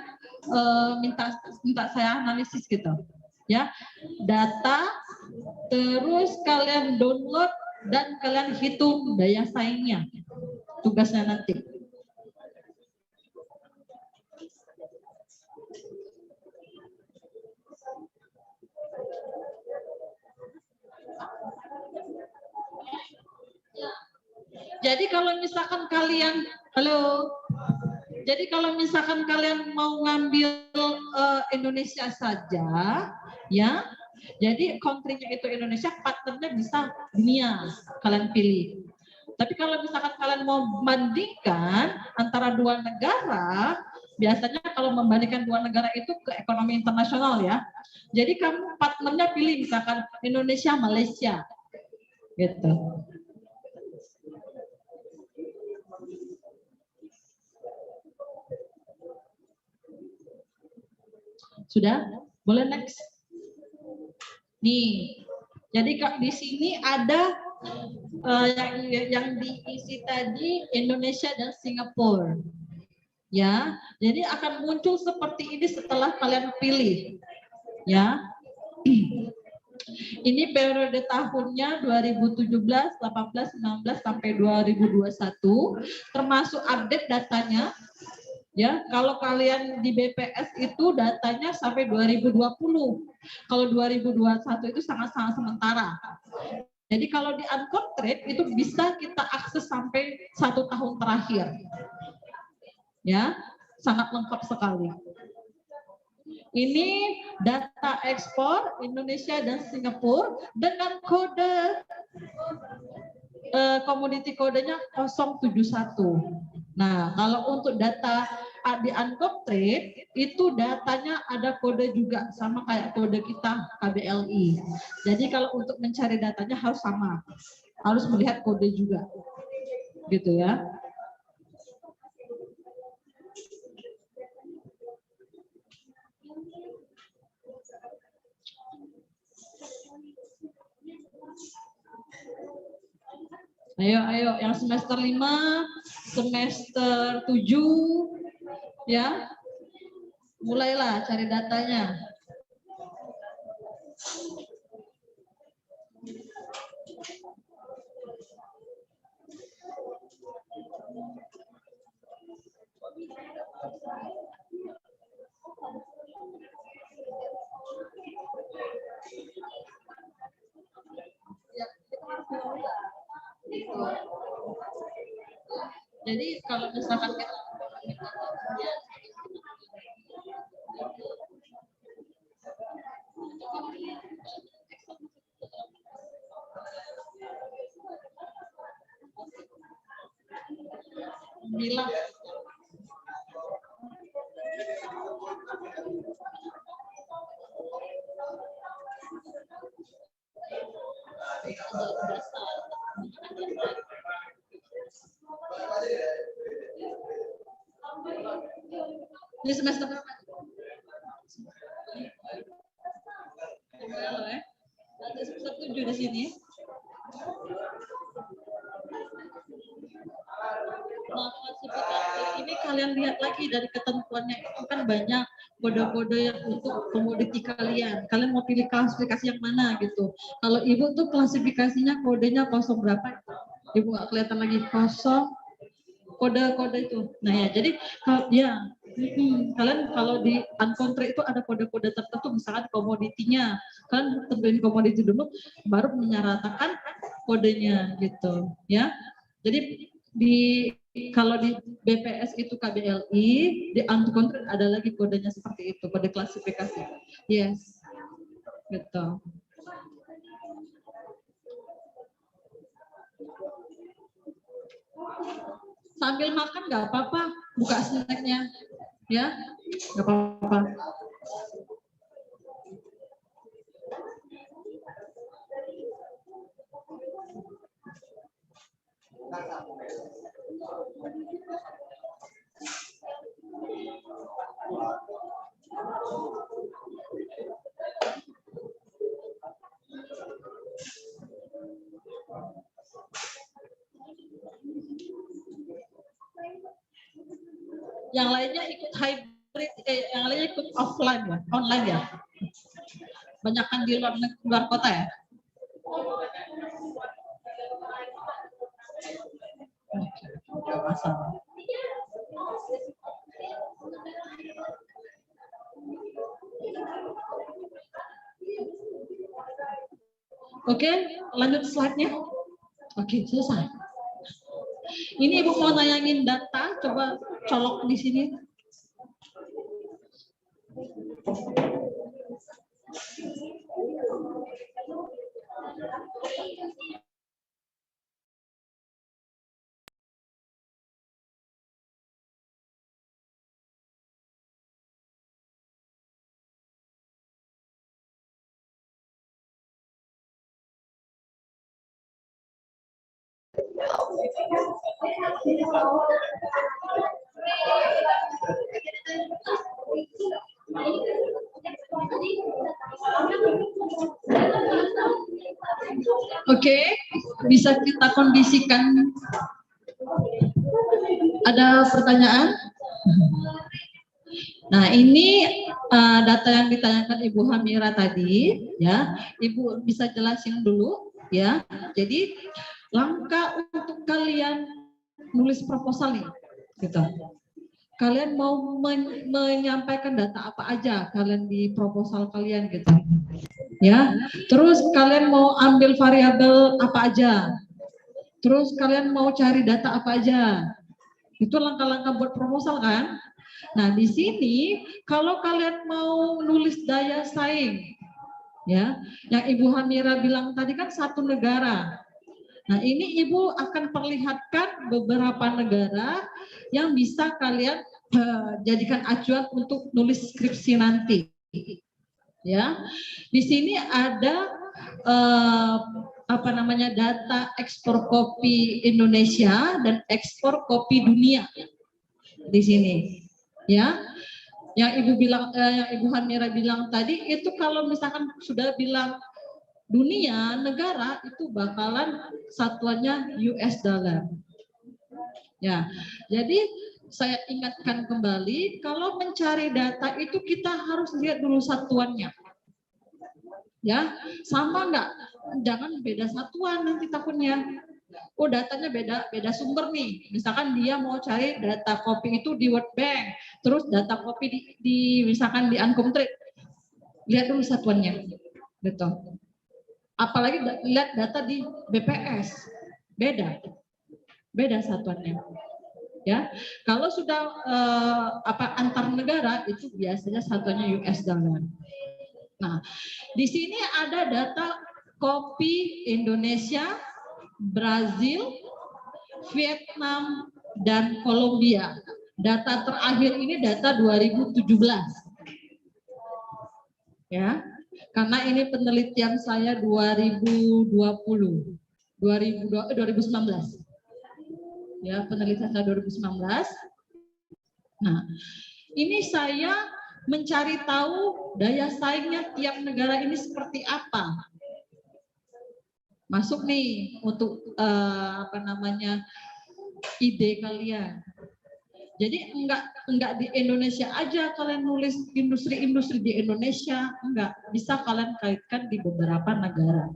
minta saya analisis gitu. Ya, data, terus kalian download dan kalian hitung daya saingnya. Tugasnya nanti. Jadi kalau misalkan kalian, jadi kalau misalkan kalian mau ngambil Indonesia saja, ya, jadi country-nya itu Indonesia, partnernya bisa dunia, kalian pilih. Tapi kalau misalkan kalian mau membandingkan antara dua negara, biasanya kalau membandingkan dua negara itu ke ekonomi internasional ya. Jadi kamu partnernya pilih misalkan Indonesia, Malaysia, gitu. Sudah? Boleh next? Nih, jadi di sini ada yang diisi tadi Indonesia dan Singapura. Ya, jadi akan muncul seperti ini setelah kalian pilih. Ya. Ini periode tahunnya 2017, 18, 19 sampai 2021, termasuk update datanya. Ya, kalau kalian di BPS itu datanya sampai 2020. Kalau 2021 itu sangat-sangat sementara. Jadi kalau di Uncontrade itu bisa kita akses sampai 1 tahun terakhir. Ya, sangat lengkap sekali. Ini data ekspor Indonesia dan Singapura dengan kode komoditi kodenya 071. Nah, kalau untuk data di Uncontrade itu datanya ada kode juga sama kayak kode kita KBLI. Jadi kalau untuk mencari datanya harus sama, harus melihat kode juga, gitu ya. Ayo, yang semester 5, semester 7, ya, mulailah cari datanya. Jadi kalau misalkan kita bilang ini semester berapa? Ada semester 7 di sini. Nah, klasifikasi ini kalian lihat lagi dari ketentuannya itu kan banyak kode-kode yang untuk komoditi kalian. Kalian mau pilih klasifikasi yang mana gitu. Kalau ibu tuh klasifikasinya kodenya 0 berapa? Ibu nggak kelihatan lagi 0 kode-kode itu. Nah ya, jadi kalau ya kalian kalau di uncontracted itu ada kode-kode tertentu, misalkan komoditinya, kalian tentuin komoditi dulu, baru menyatakan kodenya gitu, ya. Jadi kalau di BPS itu KBLI, di uncontracted ada lagi kodenya seperti itu, kode klasifikasi. Yes, gitu. Sambil makan nggak apa-apa, buka snacknya, ya, nggak apa-apa. Yang lainnya ikut hybrid, yang lainnya ikut offline ya, online ya. Banyakan di luar kota ya. Oke, masalah. Oke, lanjut slide-nya. Oke, selesai. Ini Ibu mau nayangin data, coba colok di sini. Oke, bisa kita kondisikan. Ada pertanyaan? Nah, ini data yang ditanyakan Ibu Hamira tadi, ya. Ibu bisa jelasin dulu, ya. Jadi langkah untuk kalian nulis proposal nih, gitu. Kalian mau menyampaikan data apa aja kalian di proposal kalian, gitu. Ya. Terus kalian mau ambil variabel apa aja? Terus kalian mau cari data apa aja? Itu langkah-langkah buat proposal kan? Nah, di sini kalau kalian mau nulis daya saing, ya, yang Ibu Hamira bilang tadi kan satu negara. Nah, ini Ibu akan perlihatkan beberapa negara yang bisa kalian jadikan acuan untuk nulis skripsi nanti. Ya, di sini ada data ekspor kopi Indonesia dan ekspor kopi dunia di sini. Ya, yang Ibu Hamira bilang tadi itu kalau misalkan sudah bilang dunia negara itu bakalan satuannya US dollar. Ya, jadi saya ingatkan kembali kalau mencari data itu kita harus lihat dulu satuannya. Ya, sama enggak? Jangan beda satuan nanti takutnya. Oh, datanya beda sumber nih. Misalkan dia mau cari data kopi itu di World Bank, terus data kopi misalkan di Uncomtrade. Lihat dulu satuannya. Gitu. Apalagi lihat data di BPS. Beda satuannya. Ya. Kalau sudah antar negara itu biasanya satuannya US dollar. Nah, di sini ada data kopi Indonesia, Brazil, Vietnam, dan Kolombia. Data terakhir ini data 2017. Ya, karena ini penelitian saya 2019. Ya, penelitian saya 2019. Nah, ini saya mencari tahu daya saingnya tiap negara ini seperti apa. Masuk nih untuk ide kalian. Jadi enggak di Indonesia aja kalian nulis industri-industri di Indonesia, enggak, bisa kalian kaitkan di beberapa negara.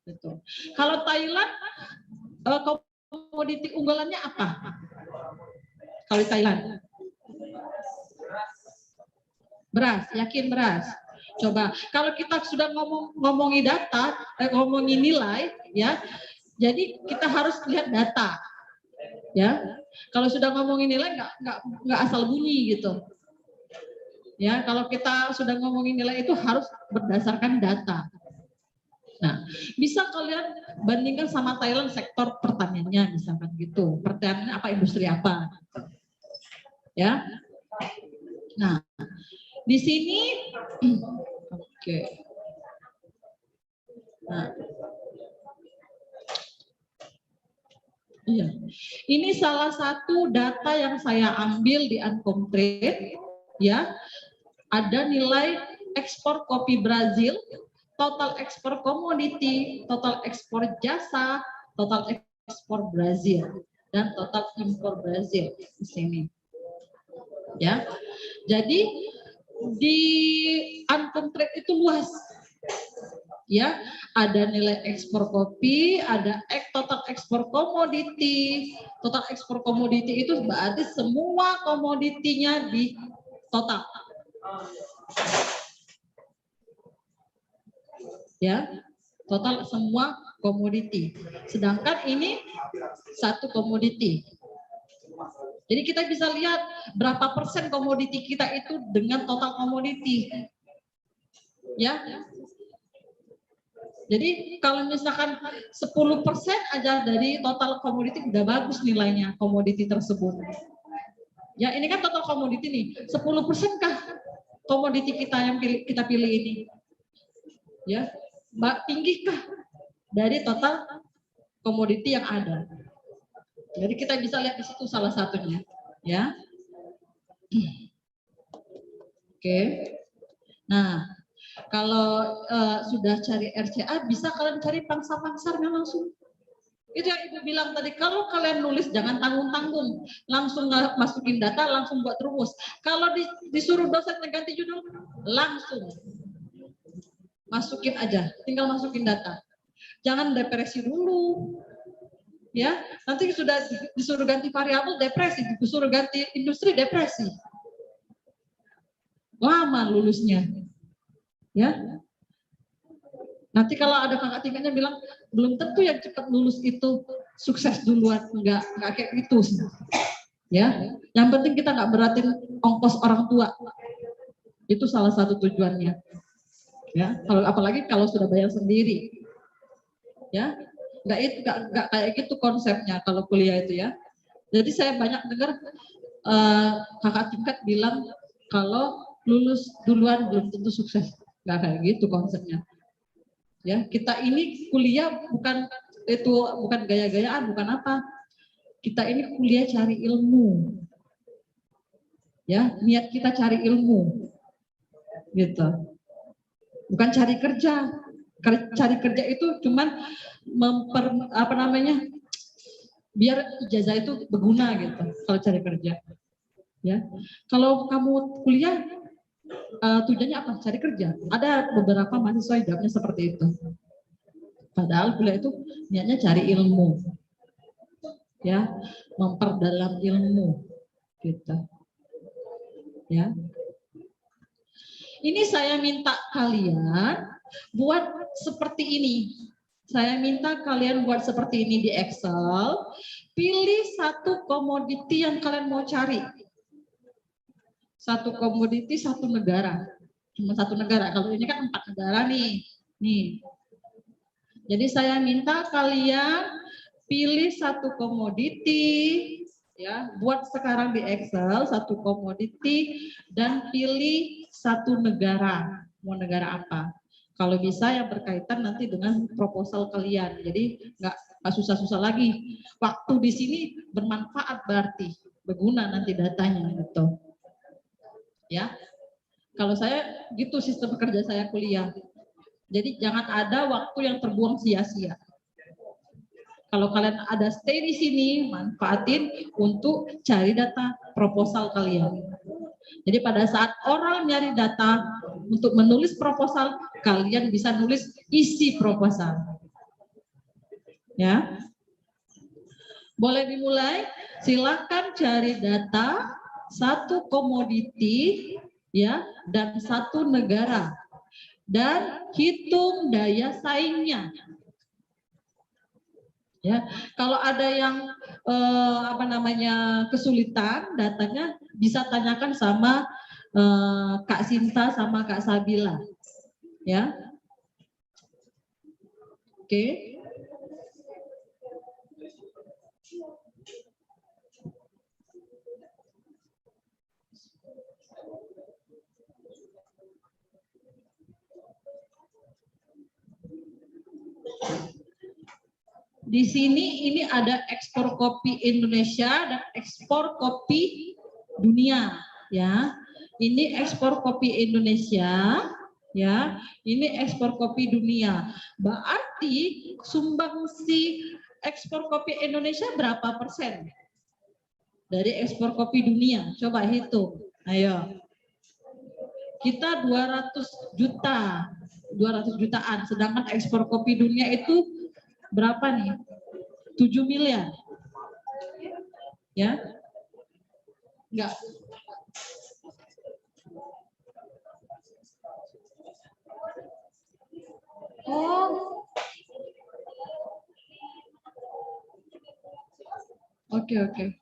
Gitu. Kalau Thailand, komoditi unggulannya apa? Kalau Thailand, beras, yakin beras. Coba kalau kita sudah ngomongin data, ngomongin nilai, ya, jadi kita harus lihat data. Ya, kalau sudah ngomongin nilai nggak asal bunyi gitu. Ya, kalau kita sudah ngomongin nilai itu harus berdasarkan data. Nah, bisa kalian bandingkan sama Thailand sektor pertaniannya misalkan gitu. Pertaniannya apa, industri apa? Ya. Nah, di sini oke. Nah, iya. Ini salah satu data yang saya ambil di Uncomtrade, ya. Ada nilai ekspor kopi Brazil, total ekspor komoditi, total ekspor jasa, total ekspor Brazil, dan total impor Brazil di sini. Ya. Jadi di Uncomtrade itu luas. Ya, ada nilai ekspor kopi, ada total ekspor komoditi. Total ekspor komoditi itu berarti semua komoditinya di total. Ya, total semua komoditi. Sedangkan ini satu komoditi. Jadi kita bisa lihat berapa persen komoditi kita itu dengan total komoditi. Ya. Jadi kalau misalkan 10% aja dari total komoditi udah bagus nilainya komoditi tersebut. Ya, ini kan total komoditi nih. 10% kah komoditi kita yang kita pilih ini? Ya, tinggi kah dari total komoditi yang ada? Jadi kita bisa lihat di situ salah satunya, ya. Oke. Nah, kalau sudah cari RCA, bisa kalian cari pangsa-pasarnya langsung. Itu yang Ibu bilang tadi, kalau kalian nulis jangan tanggung-tanggung, langsung masukin data, langsung buat rumus. Kalau disuruh dosennya ganti judul, langsung masukin aja, tinggal masukin data. Jangan depresi dulu. Ya, nanti sudah disuruh ganti variabel depresi, disuruh ganti industri depresi. Lama lulusnya. Ya. Nanti kalau ada kakak tingkatnya bilang belum tentu yang cepat lulus itu sukses duluan, enggak kayak gitu. Ya, yang penting kita nggak beratin ongkos orang tua. Itu salah satu tujuannya. Ya, apalagi kalau sudah bayar sendiri. Ya, nggak kayak gitu konsepnya kalau kuliah itu ya. Jadi saya banyak dengar kakak tingkat bilang kalau lulus duluan belum tentu sukses. Nggak kayak gitu konsepnya. Ya, kita ini kuliah bukan gaya-gayaan, bukan apa. Kita ini kuliah cari ilmu. Ya, niat kita cari ilmu. Gitu. Bukan cari kerja. Cari kerja itu cuman biar ijazah itu berguna gitu kalau cari kerja. Ya. Kalau kamu kuliah tujuannya apa? Cari kerja. Ada beberapa mahasiswa yang jawabnya seperti itu. Padahal kuliah itu niatnya cari ilmu. Ya, memperdalam ilmu gitu. Ya. Ini saya minta kalian buat seperti ini. Saya minta kalian buat seperti ini di Excel. Pilih satu komoditi yang kalian mau cari. Satu komoditi, satu negara. Cuma satu negara. Kalau ini kan 4 negara nih. Jadi saya minta kalian pilih satu komoditi. Ya, buat sekarang di Excel satu komoditi dan pilih satu negara. Mau negara apa? Kalau bisa yang berkaitan nanti dengan proposal kalian. Jadi nggak susah-susah lagi. Waktu di sini bermanfaat berarti berguna nanti datanya gitu. Ya. Kalau saya gitu sistem kerja saya kuliah. Jadi jangan ada waktu yang terbuang sia-sia. Kalau kalian ada stay di sini, manfaatin untuk cari data proposal kalian. Jadi pada saat orang nyari data untuk menulis proposal, kalian bisa nulis isi proposal. Ya. Boleh dimulai? Silakan cari data satu komoditi ya dan satu negara dan hitung daya saingnya. Ya, kalau ada yang kesulitan datanya bisa tanyakan sama Kak Sinta sama Kak Sabila. Ya. Oke. Di sini ini ada ekspor kopi Indonesia dan ekspor kopi dunia, ya. Ini ekspor kopi Indonesia, ya. Ini ekspor kopi dunia. Berarti sumbangsi ekspor kopi Indonesia berapa persen dari ekspor kopi dunia? Coba hitung. Ayo. Kita 200 juta, 200 jutaan, sedangkan ekspor kopi dunia itu berapa nih? 7 miliar. Ya? Enggak. Oh. Oke.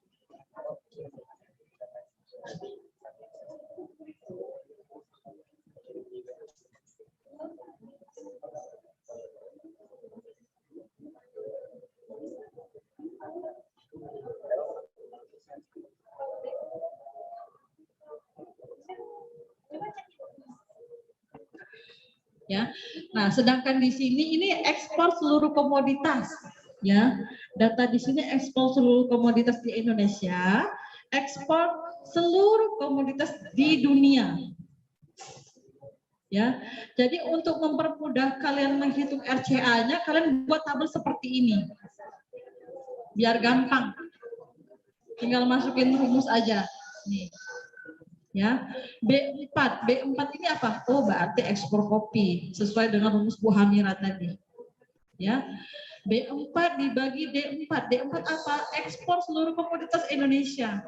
Ya. Nah, sedangkan di sini ini ekspor seluruh komoditas, ya. Data di sini ekspor seluruh komoditas di Indonesia, ekspor seluruh komoditas di dunia. Ya. Jadi untuk mempermudah kalian menghitung RCA-nya, kalian buat tabel seperti ini. Biar gampang. Tinggal masukin rumus aja. Nih. Ya, B4 ini apa? Oh, berarti ekspor kopi sesuai dengan rumus Bu Hamira tadi. Ya, B4 dibagi D4 apa? Ekspor seluruh komoditas Indonesia.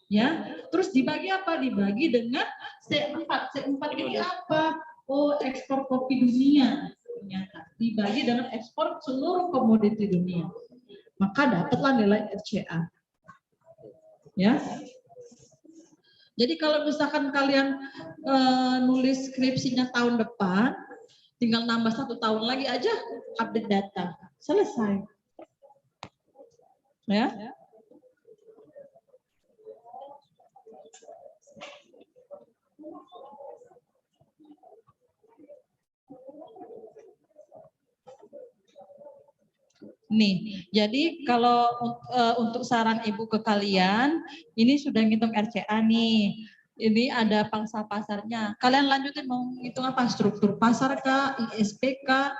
Ya, terus dibagi apa? Dibagi dengan C4 ini apa? Oh, ekspor kopi dunia. Ternyata dibagi dengan ekspor seluruh komoditi dunia. Maka dapatlah nilai RCA. Ya. Jadi kalau misalkan kalian nulis skripsinya tahun depan, tinggal nambah 1 tahun lagi aja update data, selesai. Ya. Nih, jadi kalau untuk saran Ibu ke kalian, ini sudah ngitung RCA nih. Ini ada pangsa pasarnya. Kalian lanjutin mau ngitung apa? Struktur pasar kah? ISP kah?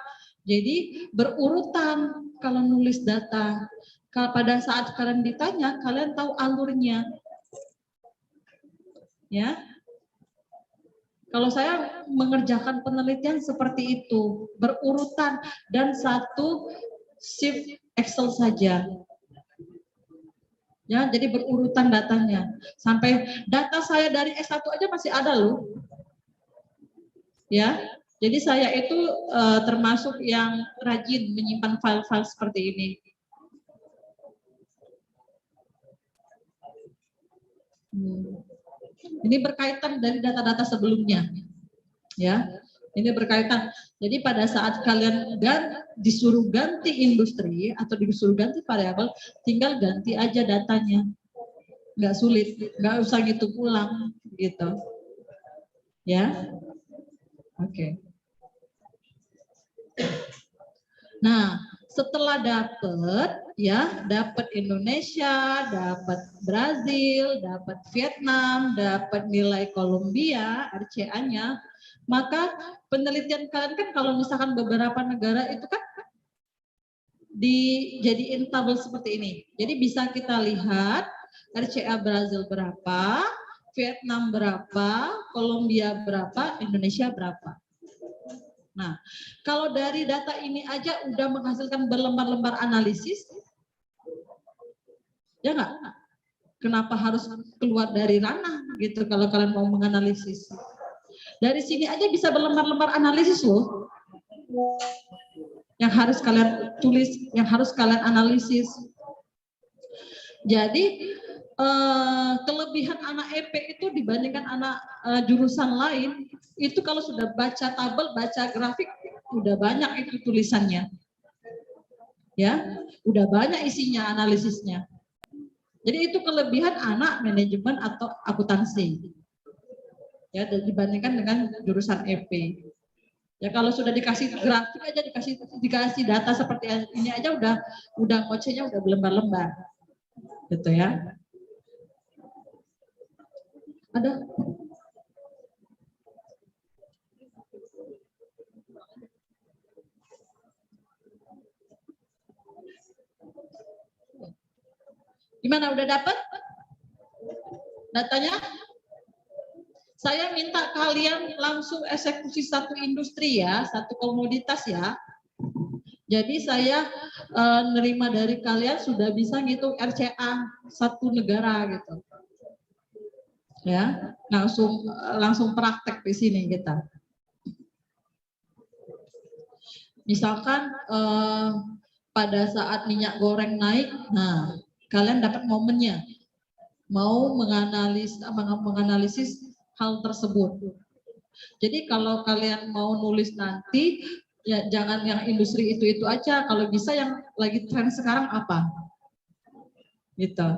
Jadi berurutan kalau nulis data. Kalau pada saat kalian ditanya, kalian tahu alurnya. Ya. Kalau saya mengerjakan penelitian seperti itu, berurutan dan satu shift Excel saja. Ya, jadi berurutan datanya. Sampai data saya dari S1 aja masih ada loh. Ya. Jadi saya itu termasuk yang rajin menyimpan file-file seperti ini. Ini berkaitan dari data-data sebelumnya. Ya. Ini berkaitan. Jadi pada saat kalian disuruh ganti industri atau disuruh ganti variabel, tinggal ganti aja datanya. Nggak sulit, nggak usah gitu pulang, gitu. Ya, oke. Nah, setelah dapat Indonesia, dapat Brazil, dapat Vietnam, dapat nilai Kolombia, RCA-nya, maka penelitian kalian kan kalau misalkan beberapa negara itu kan dijadiin tabel seperti ini. Jadi bisa kita lihat RCA Brazil berapa, Vietnam berapa, Kolombia berapa, Indonesia berapa. Nah, kalau dari data ini aja udah menghasilkan berlembar-lembar analisis, ya nggak? Kenapa harus keluar dari ranah gitu kalau kalian mau menganalisis? Dari sini aja bisa berlembar-lembar analisis loh. Yang harus kalian tulis, yang harus kalian analisis. Jadi kelebihan anak EP itu dibandingkan anak jurusan lain, itu kalau sudah baca tabel, baca grafik, udah banyak itu tulisannya. Ya, udah banyak isinya, analisisnya. Jadi itu kelebihan anak manajemen atau akuntansi. Ya, dibandingkan dengan jurusan EP. Ya kalau sudah dikasih grafik aja, dikasih data seperti ini aja udah ngocehnya udah berlembar-lembar. Gitu ya. Ada? Gimana, udah dapat datanya? Saya minta kalian langsung eksekusi satu industri ya, satu komoditas ya. Jadi saya nerima dari kalian sudah bisa ngitung RCA satu negara gitu. Ya, langsung praktek di sini kita. Misalkan pada saat minyak goreng naik, nah kalian dapat momennya, mau menganalisis hal tersebut. Jadi kalau kalian mau nulis nanti, ya jangan yang industri itu aja. Kalau bisa yang lagi tren sekarang apa? Gitu.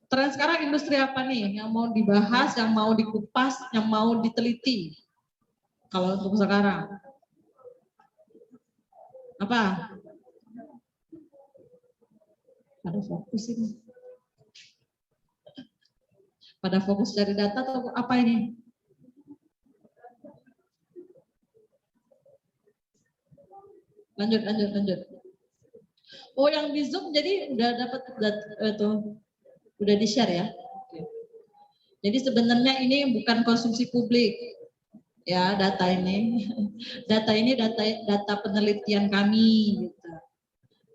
Tren sekarang industri apa nih? Yang mau dibahas, yang mau dikupas, yang mau diteliti? Kalau untuk sekarang. Apa? Pada fokus ini. Pada fokus cari data atau apa ini? Lanjut. Oh, yang di Zoom jadi udah dapat tuh, udah di share ya. Jadi sebenarnya ini bukan konsumsi publik ya, data ini. Data ini data penelitian kami gitu.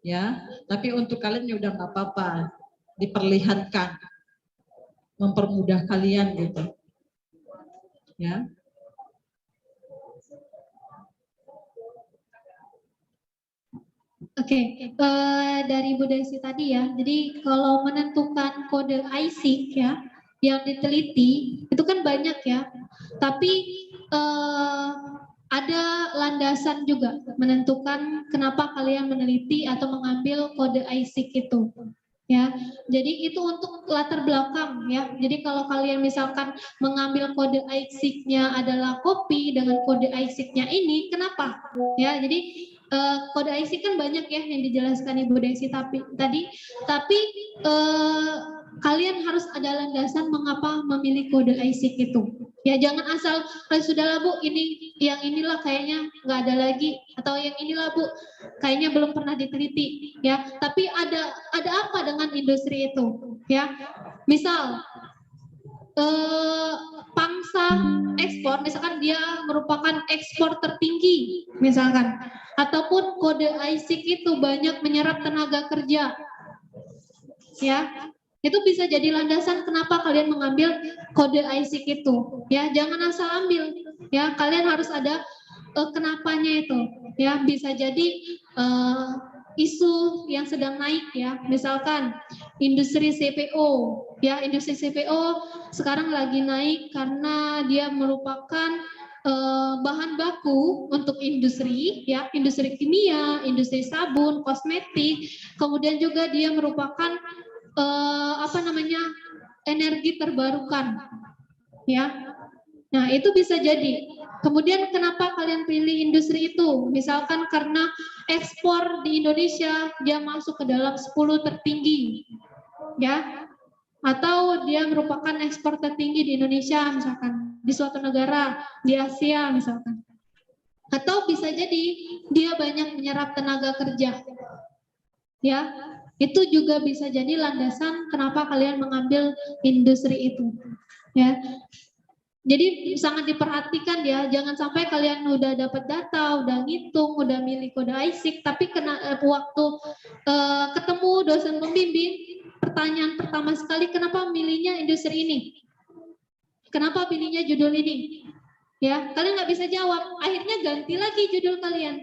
Ya, tapi untuk kalian ya udah nggak apa-apa, diperlihatkan, mempermudah kalian gitu. Ya. Oke, dari Bu Desi tadi ya, jadi kalau menentukan kode ISIC ya, yang diteliti itu kan banyak ya, tapi ada landasan juga menentukan kenapa kalian meneliti atau mengambil kode ISIC itu. Ya, jadi itu untuk latar belakang ya. Jadi kalau kalian misalkan mengambil kode ISIC-nya adalah kopi dengan kode ISIC-nya ini, kenapa? Ya, jadi kode ISIC kan banyak ya yang dijelaskan Ibu Desi tapi kalian harus ada landasan mengapa memilih kode ISIC itu. Ya jangan asal sudahlah Bu, ini yang inilah kayaknya nggak ada lagi, atau yang inilah Bu kayaknya belum pernah diteliti ya. Tapi ada apa dengan industri itu ya? Misal pangsa ekspor, misalkan dia merupakan ekspor tertinggi misalkan, ataupun kode ISIC itu banyak menyerap tenaga kerja ya, itu bisa jadi landasan kenapa kalian mengambil kode ISIC itu ya. Jangan asal ambil ya, kalian harus ada kenapanya itu ya. Bisa jadi isu yang sedang naik ya, misalkan industri CPO ya. Industri CPO sekarang lagi naik karena dia merupakan bahan baku untuk industri ya, industri kimia, industri sabun, kosmetik, kemudian juga dia merupakan energi terbarukan ya. Nah itu bisa jadi. Kemudian kenapa kalian pilih industri itu? Misalkan karena ekspor di Indonesia dia masuk ke dalam 10 tertinggi ya, atau dia merupakan ekspor tertinggi di Indonesia misalkan, di suatu negara di Asia misalkan. Atau bisa jadi dia banyak menyerap tenaga kerja ya. Itu juga bisa jadi landasan kenapa kalian mengambil industri itu, ya. Jadi sangat diperhatikan ya, jangan sampai kalian udah dapat data, udah ngitung, udah milih kode ISIC, tapi waktu ketemu dosen pembimbing, pertanyaan pertama sekali, kenapa milihnya industri ini? Kenapa pilihnya judul ini? Ya, kalian nggak bisa jawab, akhirnya ganti lagi judul kalian.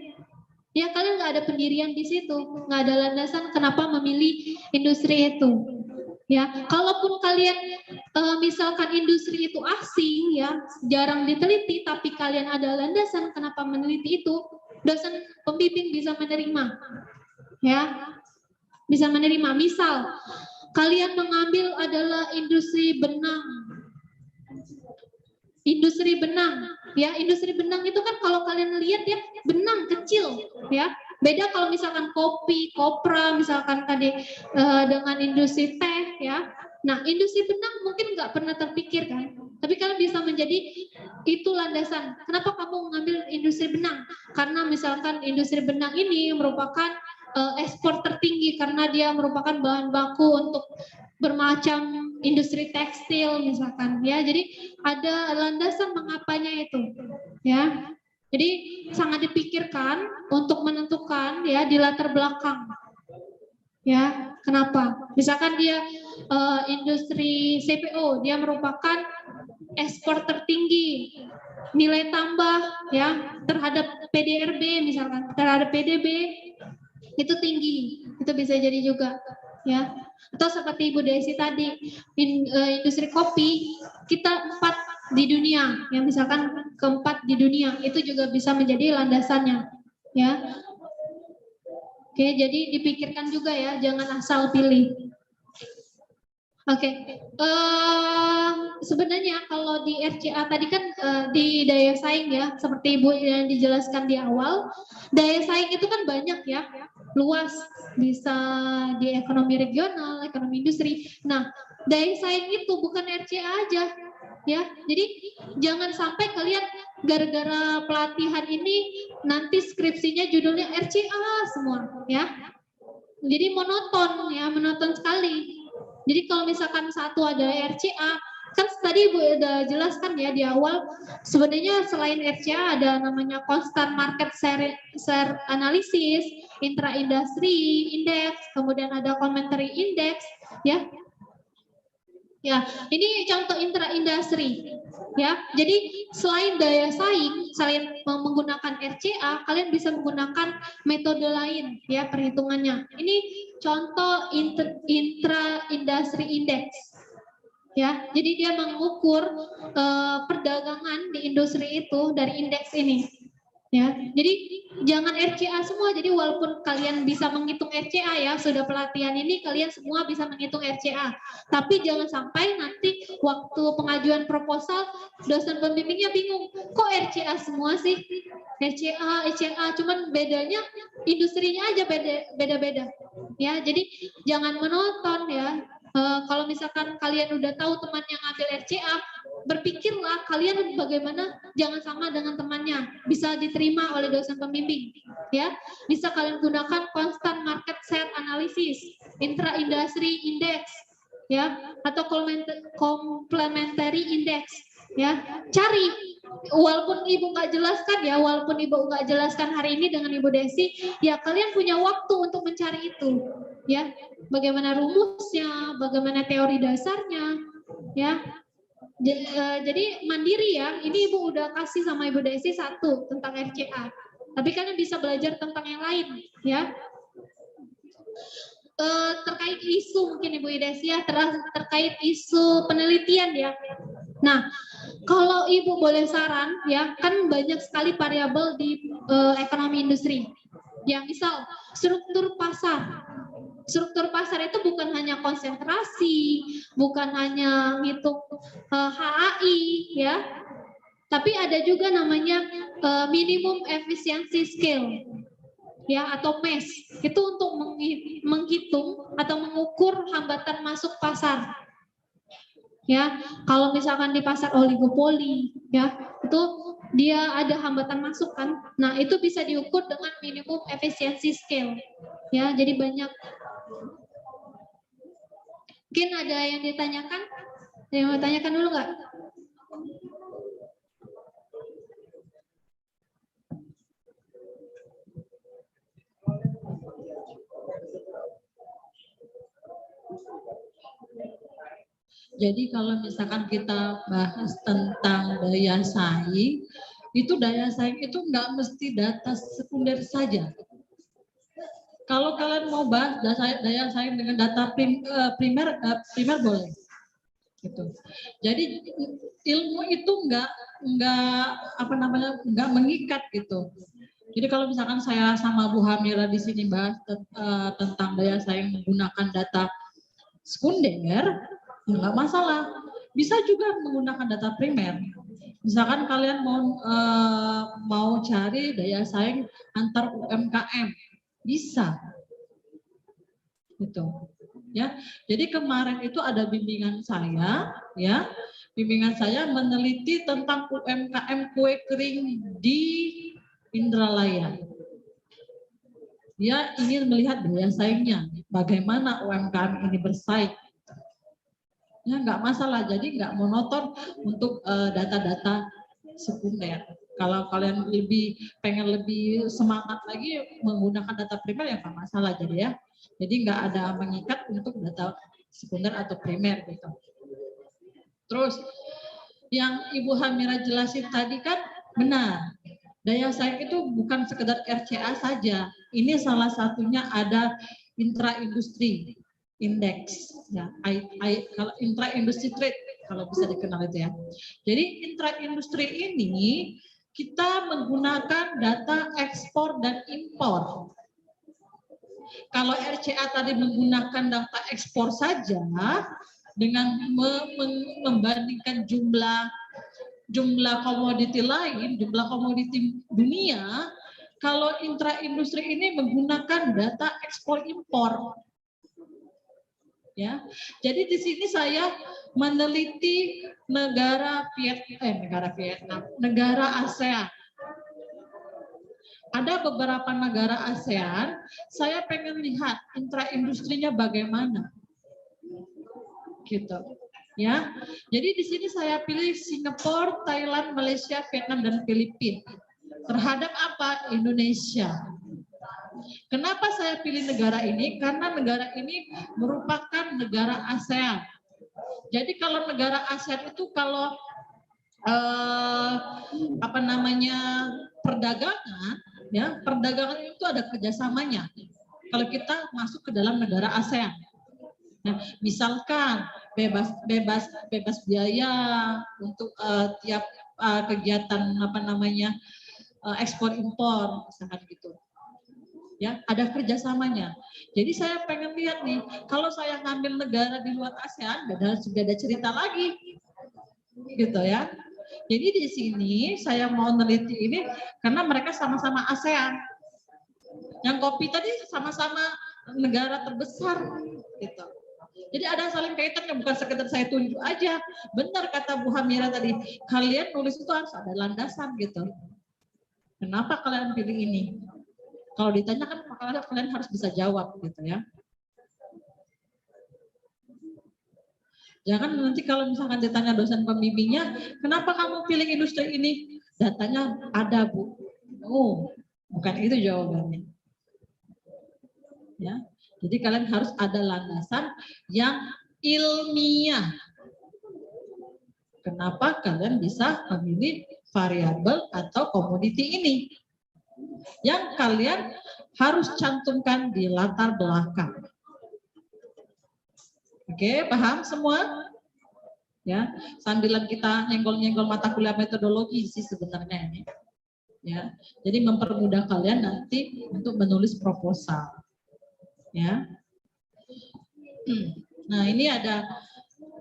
Ya, kalian nggak ada pendirian di situ, nggak ada landasan kenapa memilih industri itu. Ya, kalaupun kalian misalkan industri itu asing, ya, jarang diteliti, tapi kalian ada landasan kenapa meneliti itu, dosen pembimbing bisa menerima. Ya, bisa menerima. Misal, kalian mengambil adalah industri benang. Industri benang, ya, industri benang itu kan kalau kalian lihat ya benang kecil, ya. Beda kalau misalkan kopi, kopra, misalkan tadi dengan industri teh, ya. Nah, industri benang mungkin nggak pernah terpikir kan, tapi kalian bisa menjadi itu landasan. Kenapa kamu mengambil industri benang? Karena misalkan industri benang ini merupakan ekspor tertinggi karena dia merupakan bahan baku untuk bermacam industri tekstil misalkan, ya. Jadi ada landasan mengapanya itu, ya. Jadi sangat dipikirkan untuk menentukan ya di latar belakang, ya. Kenapa? Misalkan dia industri CPO, dia merupakan ekspor tertinggi, nilai tambah ya terhadap PDRB misalkan, terhadap PDB itu tinggi, itu bisa jadi juga, ya. Atau seperti Ibu Desi tadi, industri kopi kita 4 di dunia, yang misalkan keempat di dunia, itu juga bisa menjadi landasannya, ya. Oke, jadi dipikirkan juga ya, jangan asal pilih. Oke, sebenarnya kalau di RCA tadi kan di daya saing ya, seperti Ibu yang dijelaskan di awal, daya saing itu kan banyak ya, luas, bisa di ekonomi regional, ekonomi industri. Nah, daya saing itu bukan RCA aja, ya. Jadi jangan sampai kalian gara-gara pelatihan ini nanti skripsinya judulnya RCA semua, ya. Jadi monoton ya, monoton sekali. Jadi kalau misalkan satu ada RCA, kan tadi Ibu udah jelaskan ya di awal, sebenarnya selain RCA ada namanya constant market share analysis, intra industry index, kemudian ada commentary index, ya. Ya, ini contoh intra industri, ya. Jadi selain daya saing, selain menggunakan RCA, kalian bisa menggunakan metode lain, ya, perhitungannya. Ini contoh intra industry index, ya. Jadi dia mengukur perdagangan di industri itu dari indeks ini, ya. Jadi jangan RCA semua. Jadi walaupun kalian bisa menghitung RCA ya, sudah pelatihan ini kalian semua bisa menghitung RCA, tapi jangan sampai nanti waktu pengajuan proposal dosen pembimbingnya bingung, kok RCA semua sih, RCA, cuman bedanya industrinya aja beda-beda, ya. Jadi jangan menonton ya. Kalau misalkan kalian udah tahu teman yang ngambil RCA, berpikirlah kalian bagaimana jangan sama dengan temannya, bisa diterima oleh dosen pembimbing, ya. Bisa kalian gunakan constant market share analysis, intra industry index, ya, atau complementary index, ya. Cari, walaupun Ibu nggak jelaskan ya, walaupun Ibu nggak jelaskan hari ini dengan Ibu Desi, ya kalian punya waktu untuk mencari itu, ya. Bagaimana rumusnya, bagaimana teori dasarnya, ya. Jadi mandiri ya, ini Ibu udah kasih sama Ibu Desi satu tentang RCA, tapi kalian bisa belajar tentang yang lain, ya. Terkait isu mungkin Ibu Desi ya, terkait isu penelitian ya. Nah, kalau Ibu boleh saran ya, kan banyak sekali variabel di ekonomi industri. Ya, misal struktur pasar. Struktur pasar itu bukan hanya konsentrasi, bukan hanya ngitung HAI ya, tapi ada juga namanya minimum efficiency scale ya, atau MES. Itu untuk menghitung atau mengukur hambatan masuk pasar. Ya, kalau misalkan di pasar oligopoli, ya, itu dia ada hambatan masuk kan. Nah, itu bisa diukur dengan minimum efisiensi scale. Ya, jadi banyak. Mungkin ada yang ditanyakan? Ada yang mau tanyakan dulu nggak? Jadi kalau misalkan kita bahas tentang daya saing, itu daya saing itu nggak mesti data sekunder saja. Kalau kalian mau bahas daya saing dengan data primer boleh. Gitu. Jadi ilmu itu nggak mengikat gitu. Jadi kalau misalkan saya sama Bu Hamira di sini bahas tentang daya saing menggunakan data sekunder, ya nggak masalah. Bisa juga menggunakan data primer. Misalkan kalian mau cari daya saing antar UMKM, bisa. Gitu. Ya. Jadi kemarin itu ada bimbingan saya, ya. Bimbingan saya meneliti tentang UMKM kue kering di Indralaya. Dia ingin melihat daya saingnya, bagaimana UMKM ini bersaing. Ya nggak masalah, jadi nggak monoton untuk data-data sekunder. Kalau kalian pengen lebih semangat lagi menggunakan data primer ya nggak masalah jadi ya. Jadi nggak ada mengikat untuk data sekunder atau primer gitu. Terus yang Ibu Hamira jelasin tadi kan benar. Daya saing itu bukan sekedar RCA saja. Ini salah satunya ada intra-industri index, ya, kalau intra-industri trade kalau bisa dikenal itu ya. Jadi intra-industri ini kita menggunakan data ekspor dan impor. Kalau RCA tadi menggunakan data ekspor saja dengan membandingkan jumlah komoditi lain, jumlah komoditi dunia, kalau intra-industri ini menggunakan data ekspor impor. Ya, jadi di sini saya meneliti negara Vietnam, negara ASEAN. Ada beberapa negara ASEAN, saya pengen lihat intra-industrinya bagaimana. Gitu. Ya. Jadi di sini saya pilih Singapura, Thailand, Malaysia, Vietnam dan Filipina. Terhadap apa? Indonesia. Kenapa saya pilih negara ini? Karena negara ini merupakan negara ASEAN. Jadi kalau negara ASEAN itu kalau perdagangan, ya perdagangan itu ada kerjasamanya. Kalau kita masuk ke dalam negara ASEAN, nah misalkan bebas biaya untuk tiap kegiatan ekspor impor, misalkan gitu. Ya, ada kerjasamanya. Jadi saya pengen lihat nih, kalau saya ngambil negara di luar ASEAN, beda cerita lagi, gitu ya. Jadi di sini saya mau neliti ini karena mereka sama-sama ASEAN. Yang kopi tadi sama-sama negara terbesar, gitu. Jadi ada saling kaitannya, bukan sekedar saya tunjuk aja. Benar kata Bu Hamira tadi, kalian nulis itu harus ada landasan gitu. Kenapa kalian pilih ini? Kalau ditanya kan kalian harus bisa jawab gitu ya. Jangan nanti kalau misalkan ditanya dosen pembimbingnya, kenapa kamu pilih industri ini? Datanya ada Bu. Oh, bukan itu jawabannya. Ya, jadi kalian harus ada landasan yang ilmiah. Kenapa kalian bisa memilih variabel atau komoditi ini? Yang kalian harus cantumkan di latar belakang. Oke, paham semua? Ya, sambilan kita nyenggol-nyenggol mata kuliah metodologi sih sebenarnya ini. Ya, jadi mempermudah kalian nanti untuk menulis proposal. Ya. Nah, ini ada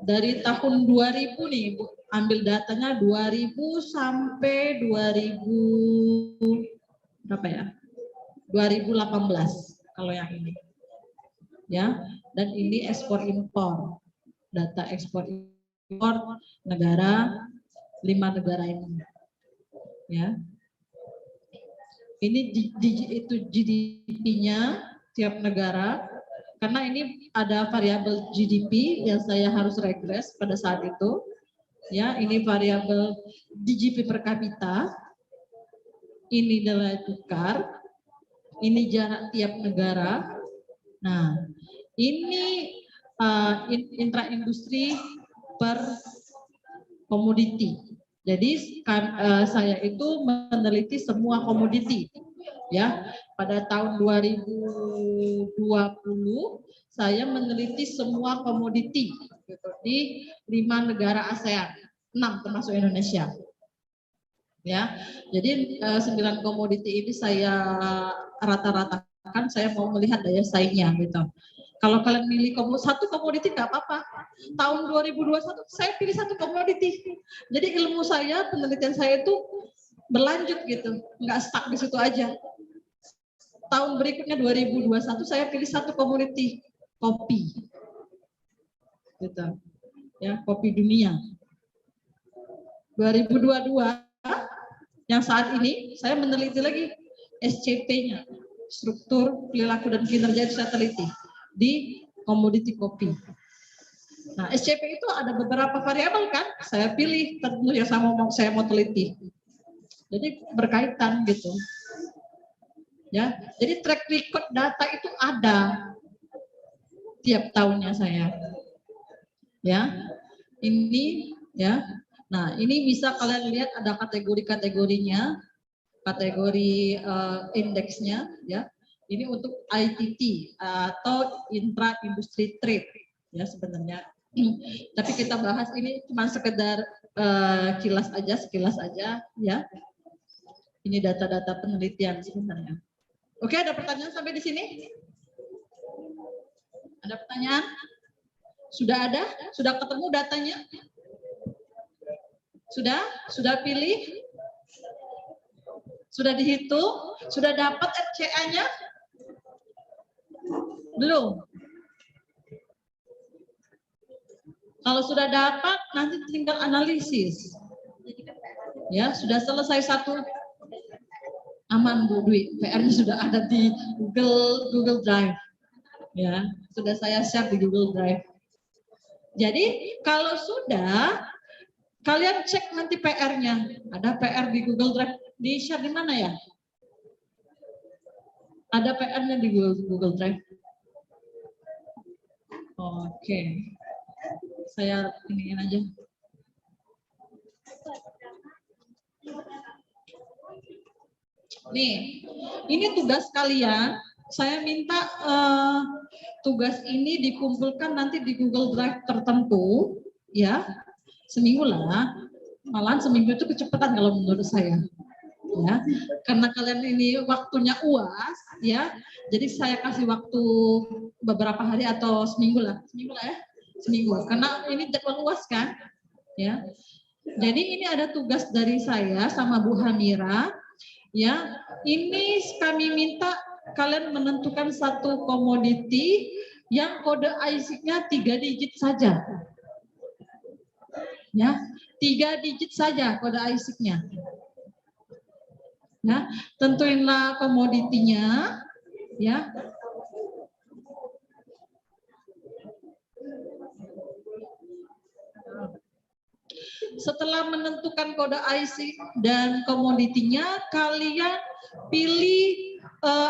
dari tahun 2000 nih, Bu. Ambil datanya 2000 sampai 2000 berapa ya? 2018 kalau yang ini. Ya, dan ini ekspor impor. Data ekspor negara 5 negara ini. Ya. Ini itu GDP-nya tiap negara. Karena ini ada variabel GDP yang saya harus regres pada saat itu. Ya, ini variabel GDP per kapita. Ini nilai tukar. Ini jarak tiap negara. Nah, ini intra-industri per komoditi. Jadi saya itu meneliti semua komoditi. Ya, pada tahun 2020 saya meneliti semua komoditi gitu, di 5 negara ASEAN, 6 termasuk Indonesia. Ya, jadi 9 komoditi ini saya rata-ratakan, saya mau melihat daya saingnya gitu. Kalau kalian milih satu komoditi nggak apa-apa. Tahun 2021 saya pilih satu komoditi. Jadi ilmu saya, penelitian saya itu berlanjut gitu, nggak stuck di situ aja. Tahun berikutnya 2021 saya pilih satu komoditi, kopi. Gitu. Ya, kopi dunia. 2022 yang saat ini saya meneliti lagi SCP-nya, struktur perilaku dan kinerja itu saya teliti di komoditi kopi. Nah, SCP itu ada beberapa variabel kan, saya pilih tentu yang saya mau teliti. Jadi berkaitan gitu. Ya, jadi track record data itu ada tiap tahunnya saya. Ya, ini ya. Nah, ini bisa kalian lihat ada kategori-kategorinya, kategori indeksnya, ya. Ini untuk ITT atau intra industry trade, ya sebenarnya. Tapi kita bahas ini cuma sekedar sekilas aja, ya. Ini data-data penelitian sebenarnya. Oke, ada pertanyaan sampai di sini? Ada pertanyaan? Sudah ada? Sudah ketemu datanya? Sudah? Sudah pilih? Sudah dihitung? Sudah dapat RCA-nya? Belum? Kalau sudah dapat, nanti tinggal analisis. Ya, sudah selesai satu. Aman Bu Dwi, PR-nya sudah ada di Google Drive. Ya, sudah saya share di Google Drive. Jadi, kalau sudah, kalian cek nanti PR-nya. Ada PR di Google Drive. Di share di mana ya? Ada PR-nya di Google Drive. Oke. Saya iniin aja. Nih, ini tugas kalian. Saya minta tugas ini dikumpulkan nanti di Google Drive tertentu, ya. Seminggu lah. Malahan seminggu itu kecepatan kalau menurut saya. Ya, karena kalian ini waktunya UAS, ya. Jadi saya kasih waktu beberapa hari atau seminggu lah ya. Seminggu. Karena ini jadwal UAS kan, ya. Jadi ini ada tugas dari saya sama Bu Hamira, ya. Ini kami minta kalian menentukan satu komoditi yang kode ISIN-nya 3 digit saja. Ya, 3 digit saja kode ISIN-nya. Ya, tentuinlah komoditinya, ya. Setelah menentukan kode ISIN dan komoditinya, kalian pilih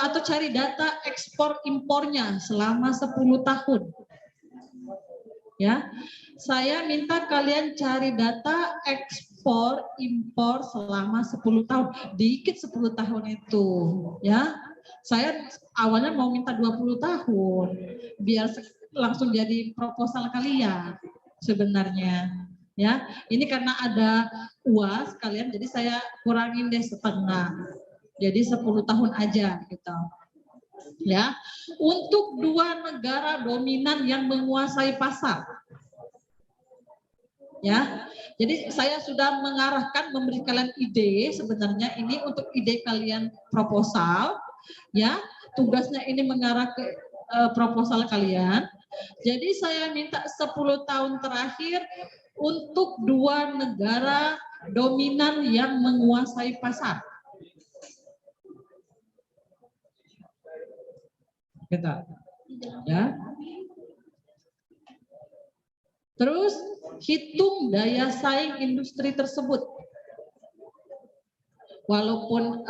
atau cari data ekspor impornya selama 10 tahun. Ya, saya minta kalian cari data ekspor impor selama 10 tahun. Dikit 10 tahun itu, ya. Saya awalnya mau minta 20 tahun biar langsung jadi proposal kalian sebenarnya. Ya, ini karena ada UAS kalian, jadi saya kurangin deh setengah. Jadi 10 tahun aja gitu. Ya, untuk 2 negara dominan yang menguasai pasar. Ya, jadi saya sudah mengarahkan, memberi kalian ide sebenarnya ini untuk ide kalian proposal. Ya, tugasnya ini mengarah ke proposal kalian. Jadi saya minta 10 tahun terakhir untuk dua negara dominan yang menguasai pasar. Gitu. Ya. Terus hitung daya saing industri tersebut. Walaupun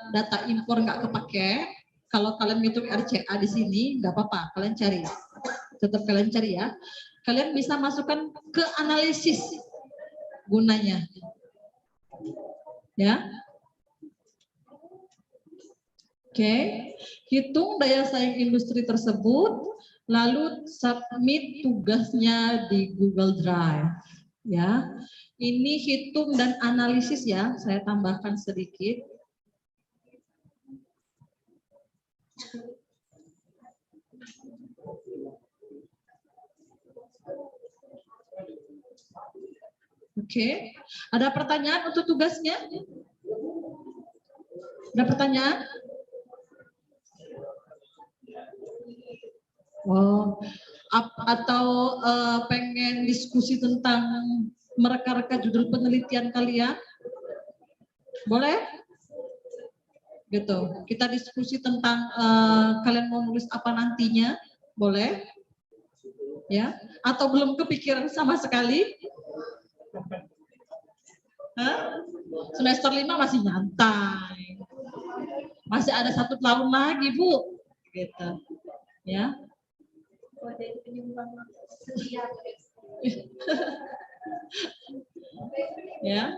data impor nggak kepake, kalau kalian hitung RCA di sini nggak apa-apa, kalian cari, tetap kalian cari ya. Kalian bisa masukkan ke analisis gunanya, ya. Oke, hitung daya saing industri tersebut, lalu submit tugasnya di Google Drive. Ya, ini hitung dan analisis ya, saya tambahkan sedikit. Oke, ada pertanyaan untuk tugasnya? Ada pertanyaan? Oh, atau pengen diskusi tentang mereka-reka judul penelitian kalian? Boleh? Gitu. Kita diskusi tentang kalian mau nulis apa nantinya? Boleh? Ya? Atau belum kepikiran sama sekali? Hah? Semester 5 masih nyantai. Masih ada 1 tahun lagi, Bu. Gitu. Ya. Ya,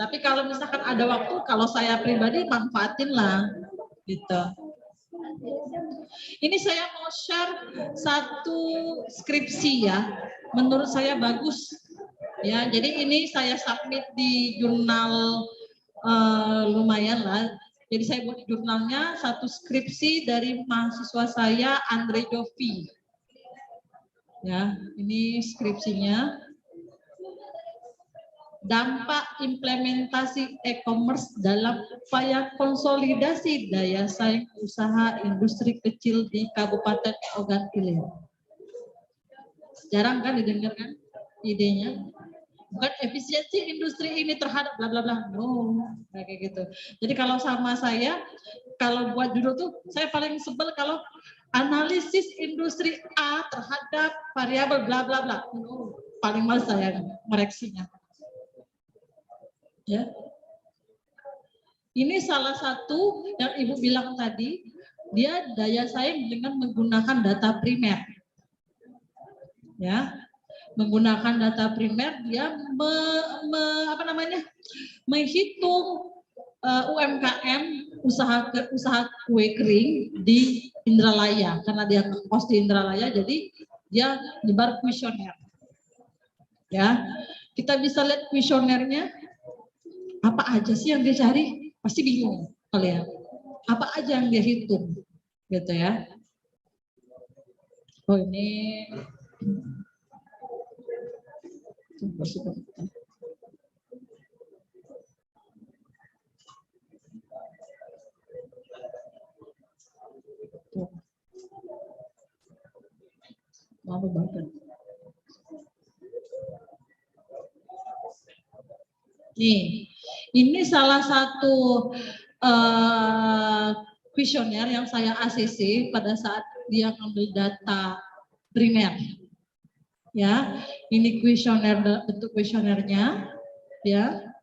tapi kalau misalkan ada waktu, kalau saya pribadi manfaatin lah, gitu. Ini saya mau share satu skripsi ya, menurut saya bagus. Ya, jadi ini saya submit di jurnal lumayan lah. Jadi saya buat jurnalnya satu skripsi dari mahasiswa saya Andre Jovi. Ya, ini skripsinya. Dampak implementasi e-commerce dalam upaya konsolidasi daya saing usaha industri kecil di Kabupaten Ogan Ilir. Jarang kan didengarkan idenya? Bukan efisiensi industri ini terhadap bla bla bla. No, kayak gitu. Jadi kalau sama saya, kalau buat judul tuh saya paling sebel kalau analisis industri A terhadap variabel bla bla bla. No, paling males saya mereksinya. Ya. Ini salah satu yang Ibu bilang tadi, dia daya saing dengan menggunakan data primer. Ya. Menggunakan data primer dia menghitung UMKM usaha kue kering di Indralaya, karena dia kos di Indralaya, jadi dia nyebar kuesioner. Ya, kita bisa lihat kuesionernya apa aja sih yang dia cari, pasti bingung kalian. Apa aja yang dia hitung, gitu ya. Oh ini. Maaf banget. Nih, ini salah satu kuesioner yang saya ACC pada saat dia ngambil data primer. Ya, ini kuesioner, bentuk kuesionernya, ya.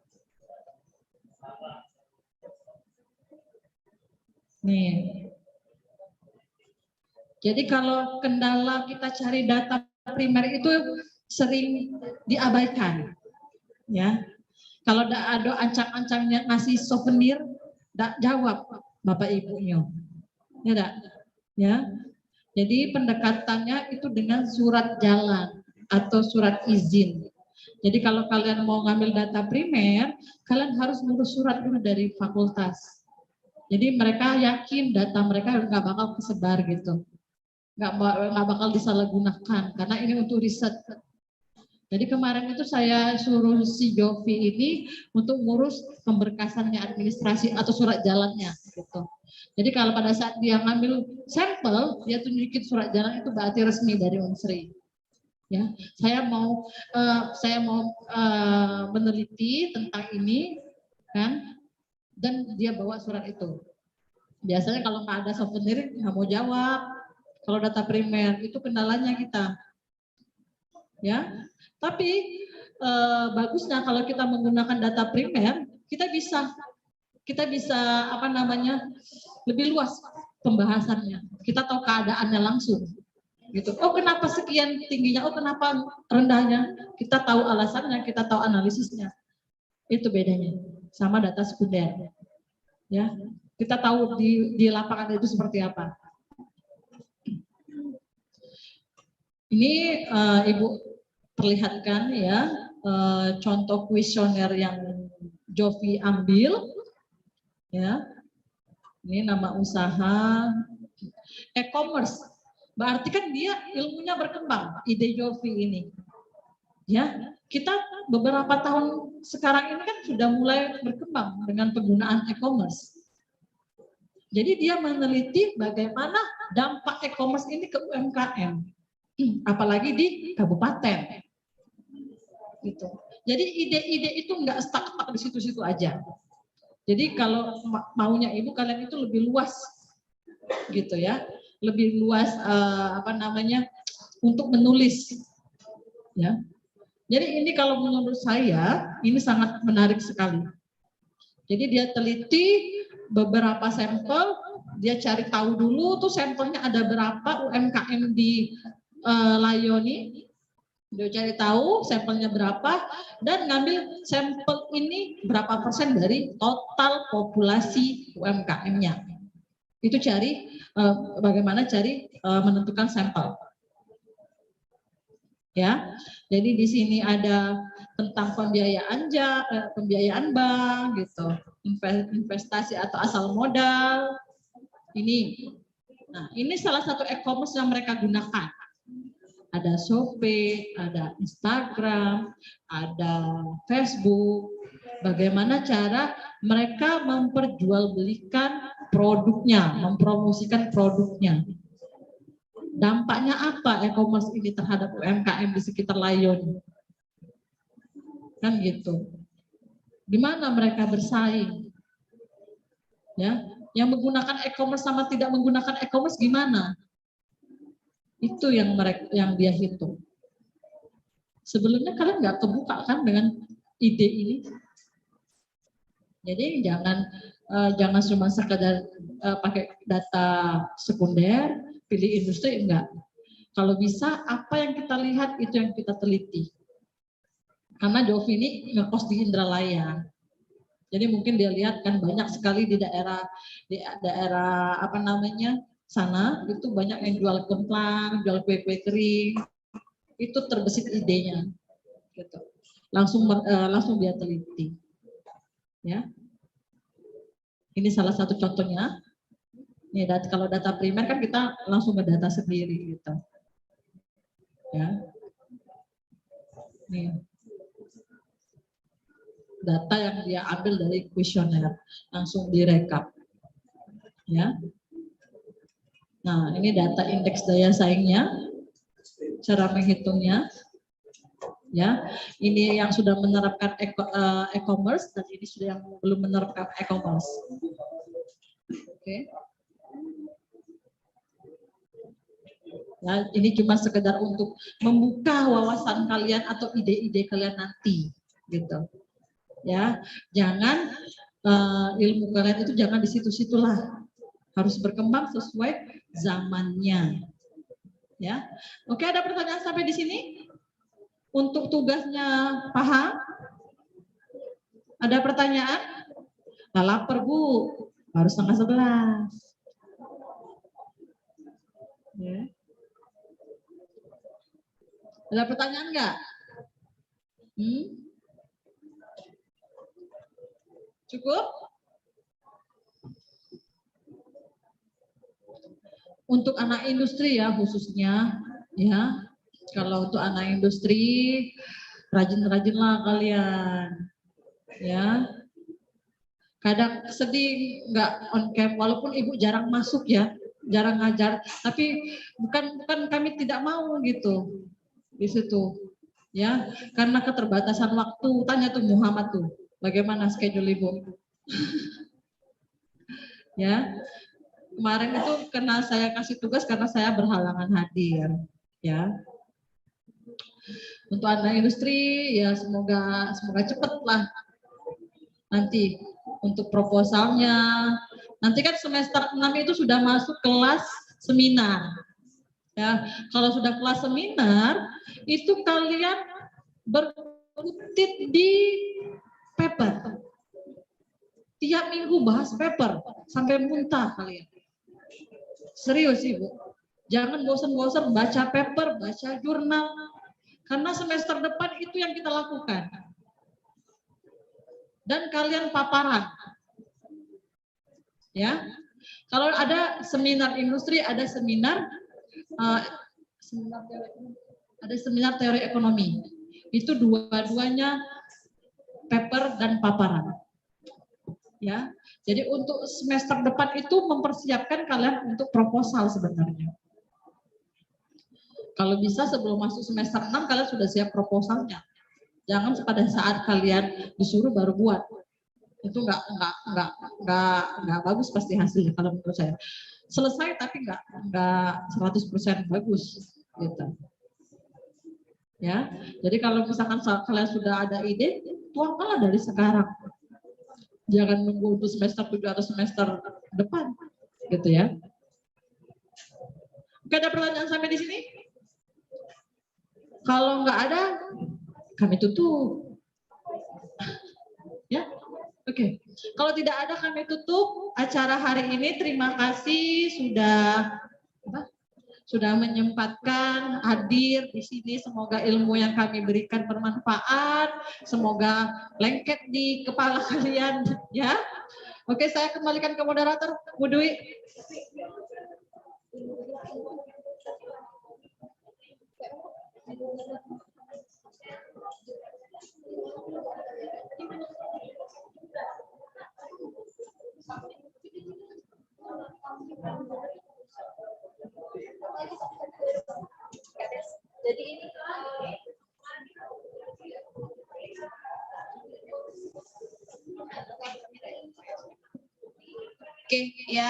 Nih. Jadi kalau kendala kita cari data primer itu sering diabaikan, ya. Kalau ada ancang-ancangnya ngasih souvenir, tidak jawab Bapak Ibunya, ya. Jadi pendekatannya itu dengan surat jalan atau surat izin. Jadi kalau kalian mau ngambil data primer, kalian harus ngurus surat dulu dari fakultas. Jadi mereka yakin data mereka nggak bakal kesebar gitu, nggak bakal disalahgunakan karena ini untuk riset. Jadi kemarin itu saya suruh si Jovi ini untuk ngurus pemberkasannya administrasi atau surat jalannya gitu. Jadi kalau pada saat dia ngambil sampel, dia tunjukin surat jalan itu berarti resmi dari Unsri. Ya, saya mau meneliti tentang ini, kan? Dan dia bawa surat itu. Biasanya kalau nggak ada souvenir nggak mau jawab. Kalau data primer itu kendalanya kita, ya. Tapi bagusnya kalau kita menggunakan data primer, kita bisa apa namanya lebih luas pembahasannya. Kita tahu keadaannya langsung. Gitu. Oh kenapa sekian tingginya, oh kenapa rendahnya, kita tahu alasannya, kita tahu analisisnya. Itu bedanya sama data sekunder. Ya, kita tahu di lapangan itu seperti apa. Ini Ibu perlihatkan ya contoh kuesioner yang Jovi ambil. Ya, ini nama usaha e-commerce. Berarti kan dia ilmunya berkembang, ide Jovi ini. Ya, kita beberapa tahun sekarang ini kan sudah mulai berkembang dengan penggunaan e-commerce. Jadi dia meneliti bagaimana dampak e-commerce ini ke UMKM, apalagi di kabupaten. Gitu. Jadi ide-ide itu nggak stuck di situ-situ aja. Jadi kalau maunya Ibu kalian itu lebih luas, gitu ya. Lebih luas untuk menulis, ya. Jadi ini kalau menurut saya ini sangat menarik sekali. Jadi dia teliti beberapa sampel, dia cari tahu dulu tuh sampelnya ada berapa UMKM di layoni, dia cari tahu sampelnya berapa dan ngambil sampel ini berapa persen dari total populasi UMKM-nya. Itu cari bagaimana cari menentukan sampel. Ya, jadi di sini ada tentang pembiayaan bank gitu, investasi atau asal modal. Ini, nah ini salah satu e-commerce yang mereka gunakan. Ada Shopee, ada Instagram, ada Facebook. Bagaimana cara mereka memperjualbelikan produknya, mempromosikan produknya. Dampaknya apa e-commerce ini terhadap UMKM di sekitar Layon? Kan gitu. Gimana mereka bersaing? Ya, yang menggunakan e-commerce sama tidak menggunakan e-commerce gimana? Itu yang dia hitung. Sebelumnya kalian nggak kebuka kan dengan ide ini? Jadi jangan cuma sekedar pakai data sekunder, pilih industri, enggak. Kalau bisa apa yang kita lihat itu yang kita teliti. Karena Jovi ini ngekos di Indralaya. Jadi mungkin dia lihat kan banyak sekali di daerah sana itu banyak yang jual kemplang, jual kue-kue kering. Itu terbesit idenya. Gitu. Langsung dia teliti. Ya. Ini salah satu contohnya. Nih, kalau data primer kan kita langsung ke data sendiri gitu. Ya. Nih. Data yang dia ambil dari kuesioner langsung direkap. Ya. Nah, ini data indeks daya saingnya. Cara menghitungnya. Ya. Ini yang sudah menerapkan e-commerce dan ini sudah yang belum menerapkan e-commerce. Oke. Nah, ini cuma sekedar untuk membuka wawasan kalian atau ide-ide kalian nanti, gitu. Ya, jangan ilmu kalian itu jangan di situ-situlah, harus berkembang sesuai zamannya. Ya, oke, ada pertanyaan sampai di sini? Untuk tugasnya paham? Ada pertanyaan? Nah, lapar Bu, baru 10:30. Ya. Ada pertanyaan nggak? Cukup? Untuk anak industri ya khususnya, ya. Kalau untuk anak industri, rajin-rajinlah kalian, ya. Kadang sedih nggak on cam, walaupun Ibu jarang masuk ya, jarang ngajar, tapi bukan kami tidak mau gitu. di situ. Ya, karena keterbatasan waktu, tanya tuh Muhammad tuh, bagaimana schedule Ibu? Ya, kemarin itu karena saya kasih tugas karena saya berhalangan hadir. Ya, untuk anak industri ya semoga cepet lah nanti untuk proposalnya. Nanti kan semester 6 itu sudah masuk kelas seminar. Ya, kalau sudah kelas seminar itu kalian berkutit di paper. Tiap minggu bahas paper sampai muntah kalian. Serius Ibu. Jangan bosan-bosan baca paper, baca jurnal. Karena semester depan itu yang kita lakukan. Dan kalian paparan. Ya. Kalau ada seminar industri, ada seminar teori ekonomi. Itu dua-duanya paper dan paparan. Ya. Jadi untuk semester depan itu mempersiapkan kalian untuk proposal sebenarnya. Kalau bisa sebelum masuk semester 6 kalian sudah siap proposalnya. Jangan pada saat kalian disuruh baru buat. Itu nggak bagus pasti hasilnya kalau menurut saya. Selesai tapi nggak 100% bagus gitu. Ya. Jadi kalau misalkan kalian sudah ada ide, tuangkanlah dari sekarang. Jangan nunggu untuk semester 7 atau semester depan gitu ya. Oke, ada pertanyaan sampai di sini? Kalau nggak ada, kami tutup. Ya, oke. Kalau tidak ada, kami tutup acara hari ini. Terima kasih sudah menyempatkan hadir di sini. Semoga ilmu yang kami berikan bermanfaat. Semoga lengket di kepala kalian. Ya, oke. Saya kembalikan ke moderator, Bu Dwi. Jadi ini oke ya,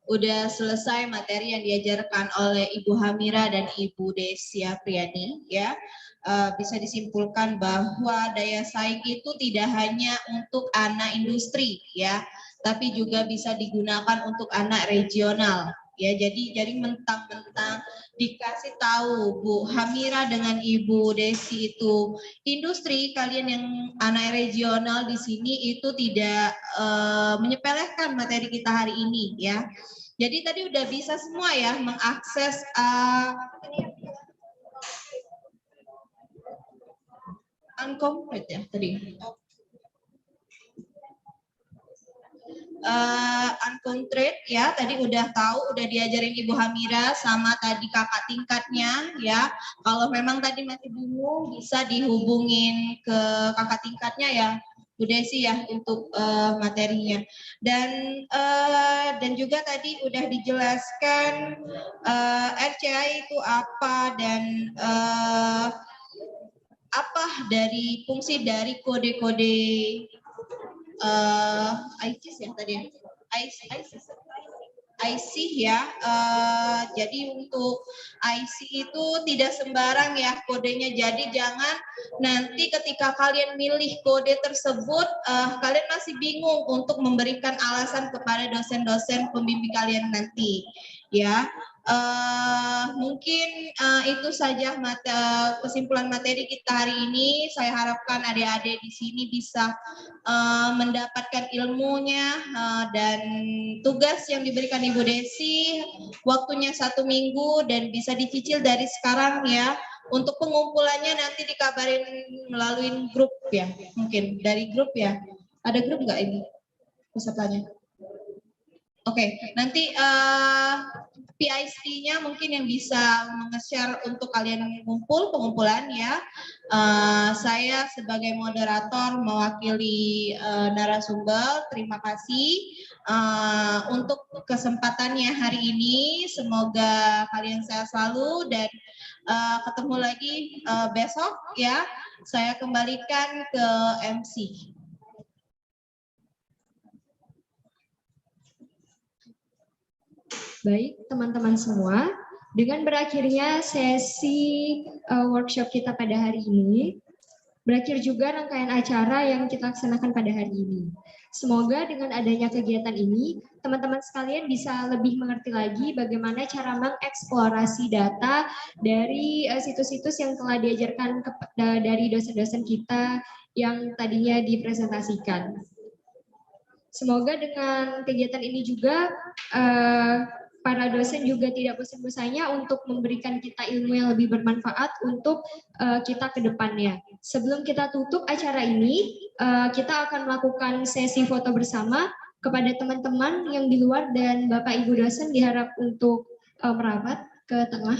udah selesai materi yang diajarkan oleh Ibu Hamira dan Ibu Desi Apriyani ya. Bisa disimpulkan bahwa daya saing itu tidak hanya untuk anak industri ya, tapi juga bisa digunakan untuk anak regional. Ya, jadi mentang-mentang dikasih tahu Bu Hamira dengan Ibu Desi itu industri, kalian yang anak regional di sini itu tidak menyepelekan materi kita hari ini ya. Jadi tadi udah bisa semua ya mengakses uncompleted ya tadi. Uncontrate ya, tadi udah tahu, udah diajarin Ibu Hamira sama tadi kakak tingkatnya ya. Kalau memang tadi masih bingung bisa dihubungin ke kakak tingkatnya ya, Bu Desi ya untuk materinya. Dan juga tadi udah dijelaskan RCA itu apa dan apa dari fungsi dari kode-kode ICS ya tadi ya, IC ya. Jadi untuk IC itu tidak sembarang ya kodenya. Jadi jangan nanti ketika kalian milih kode tersebut kalian masih bingung untuk memberikan alasan kepada dosen-dosen pembimbing kalian nanti ya. Mungkin itu saja kesimpulan materi kita hari ini. Saya harapkan adik-adik di sini bisa mendapatkan ilmunya dan tugas yang diberikan Ibu Desi waktunya 1 minggu dan bisa dicicil dari sekarang ya. Untuk pengumpulannya nanti dikabarin melalui grup ya, mungkin dari grup ya. Ada grup nggak ini pesertanya? Oke, nanti PIC-nya mungkin yang bisa nge-share untuk kalian pengumpulan ya. Saya sebagai moderator mewakili narasumber, terima kasih untuk kesempatannya hari ini. Semoga kalian sehat selalu dan ketemu lagi besok ya. Saya kembalikan ke MC. Baik, teman-teman semua, dengan berakhirnya sesi workshop kita pada hari ini, berakhir juga rangkaian acara yang kita laksanakan pada hari ini. Semoga dengan adanya kegiatan ini, teman-teman sekalian bisa lebih mengerti lagi bagaimana cara mengeksplorasi data dari situs-situs yang telah diajarkan dari dosen-dosen kita yang tadinya dipresentasikan. Semoga dengan kegiatan ini juga para dosen juga tidak bosan-bosannya untuk memberikan kita ilmu yang lebih bermanfaat untuk kita ke depannya. Sebelum kita tutup acara ini, kita akan melakukan sesi foto bersama kepada teman-teman yang di luar dan Bapak Ibu dosen diharap untuk merapat ke tengah.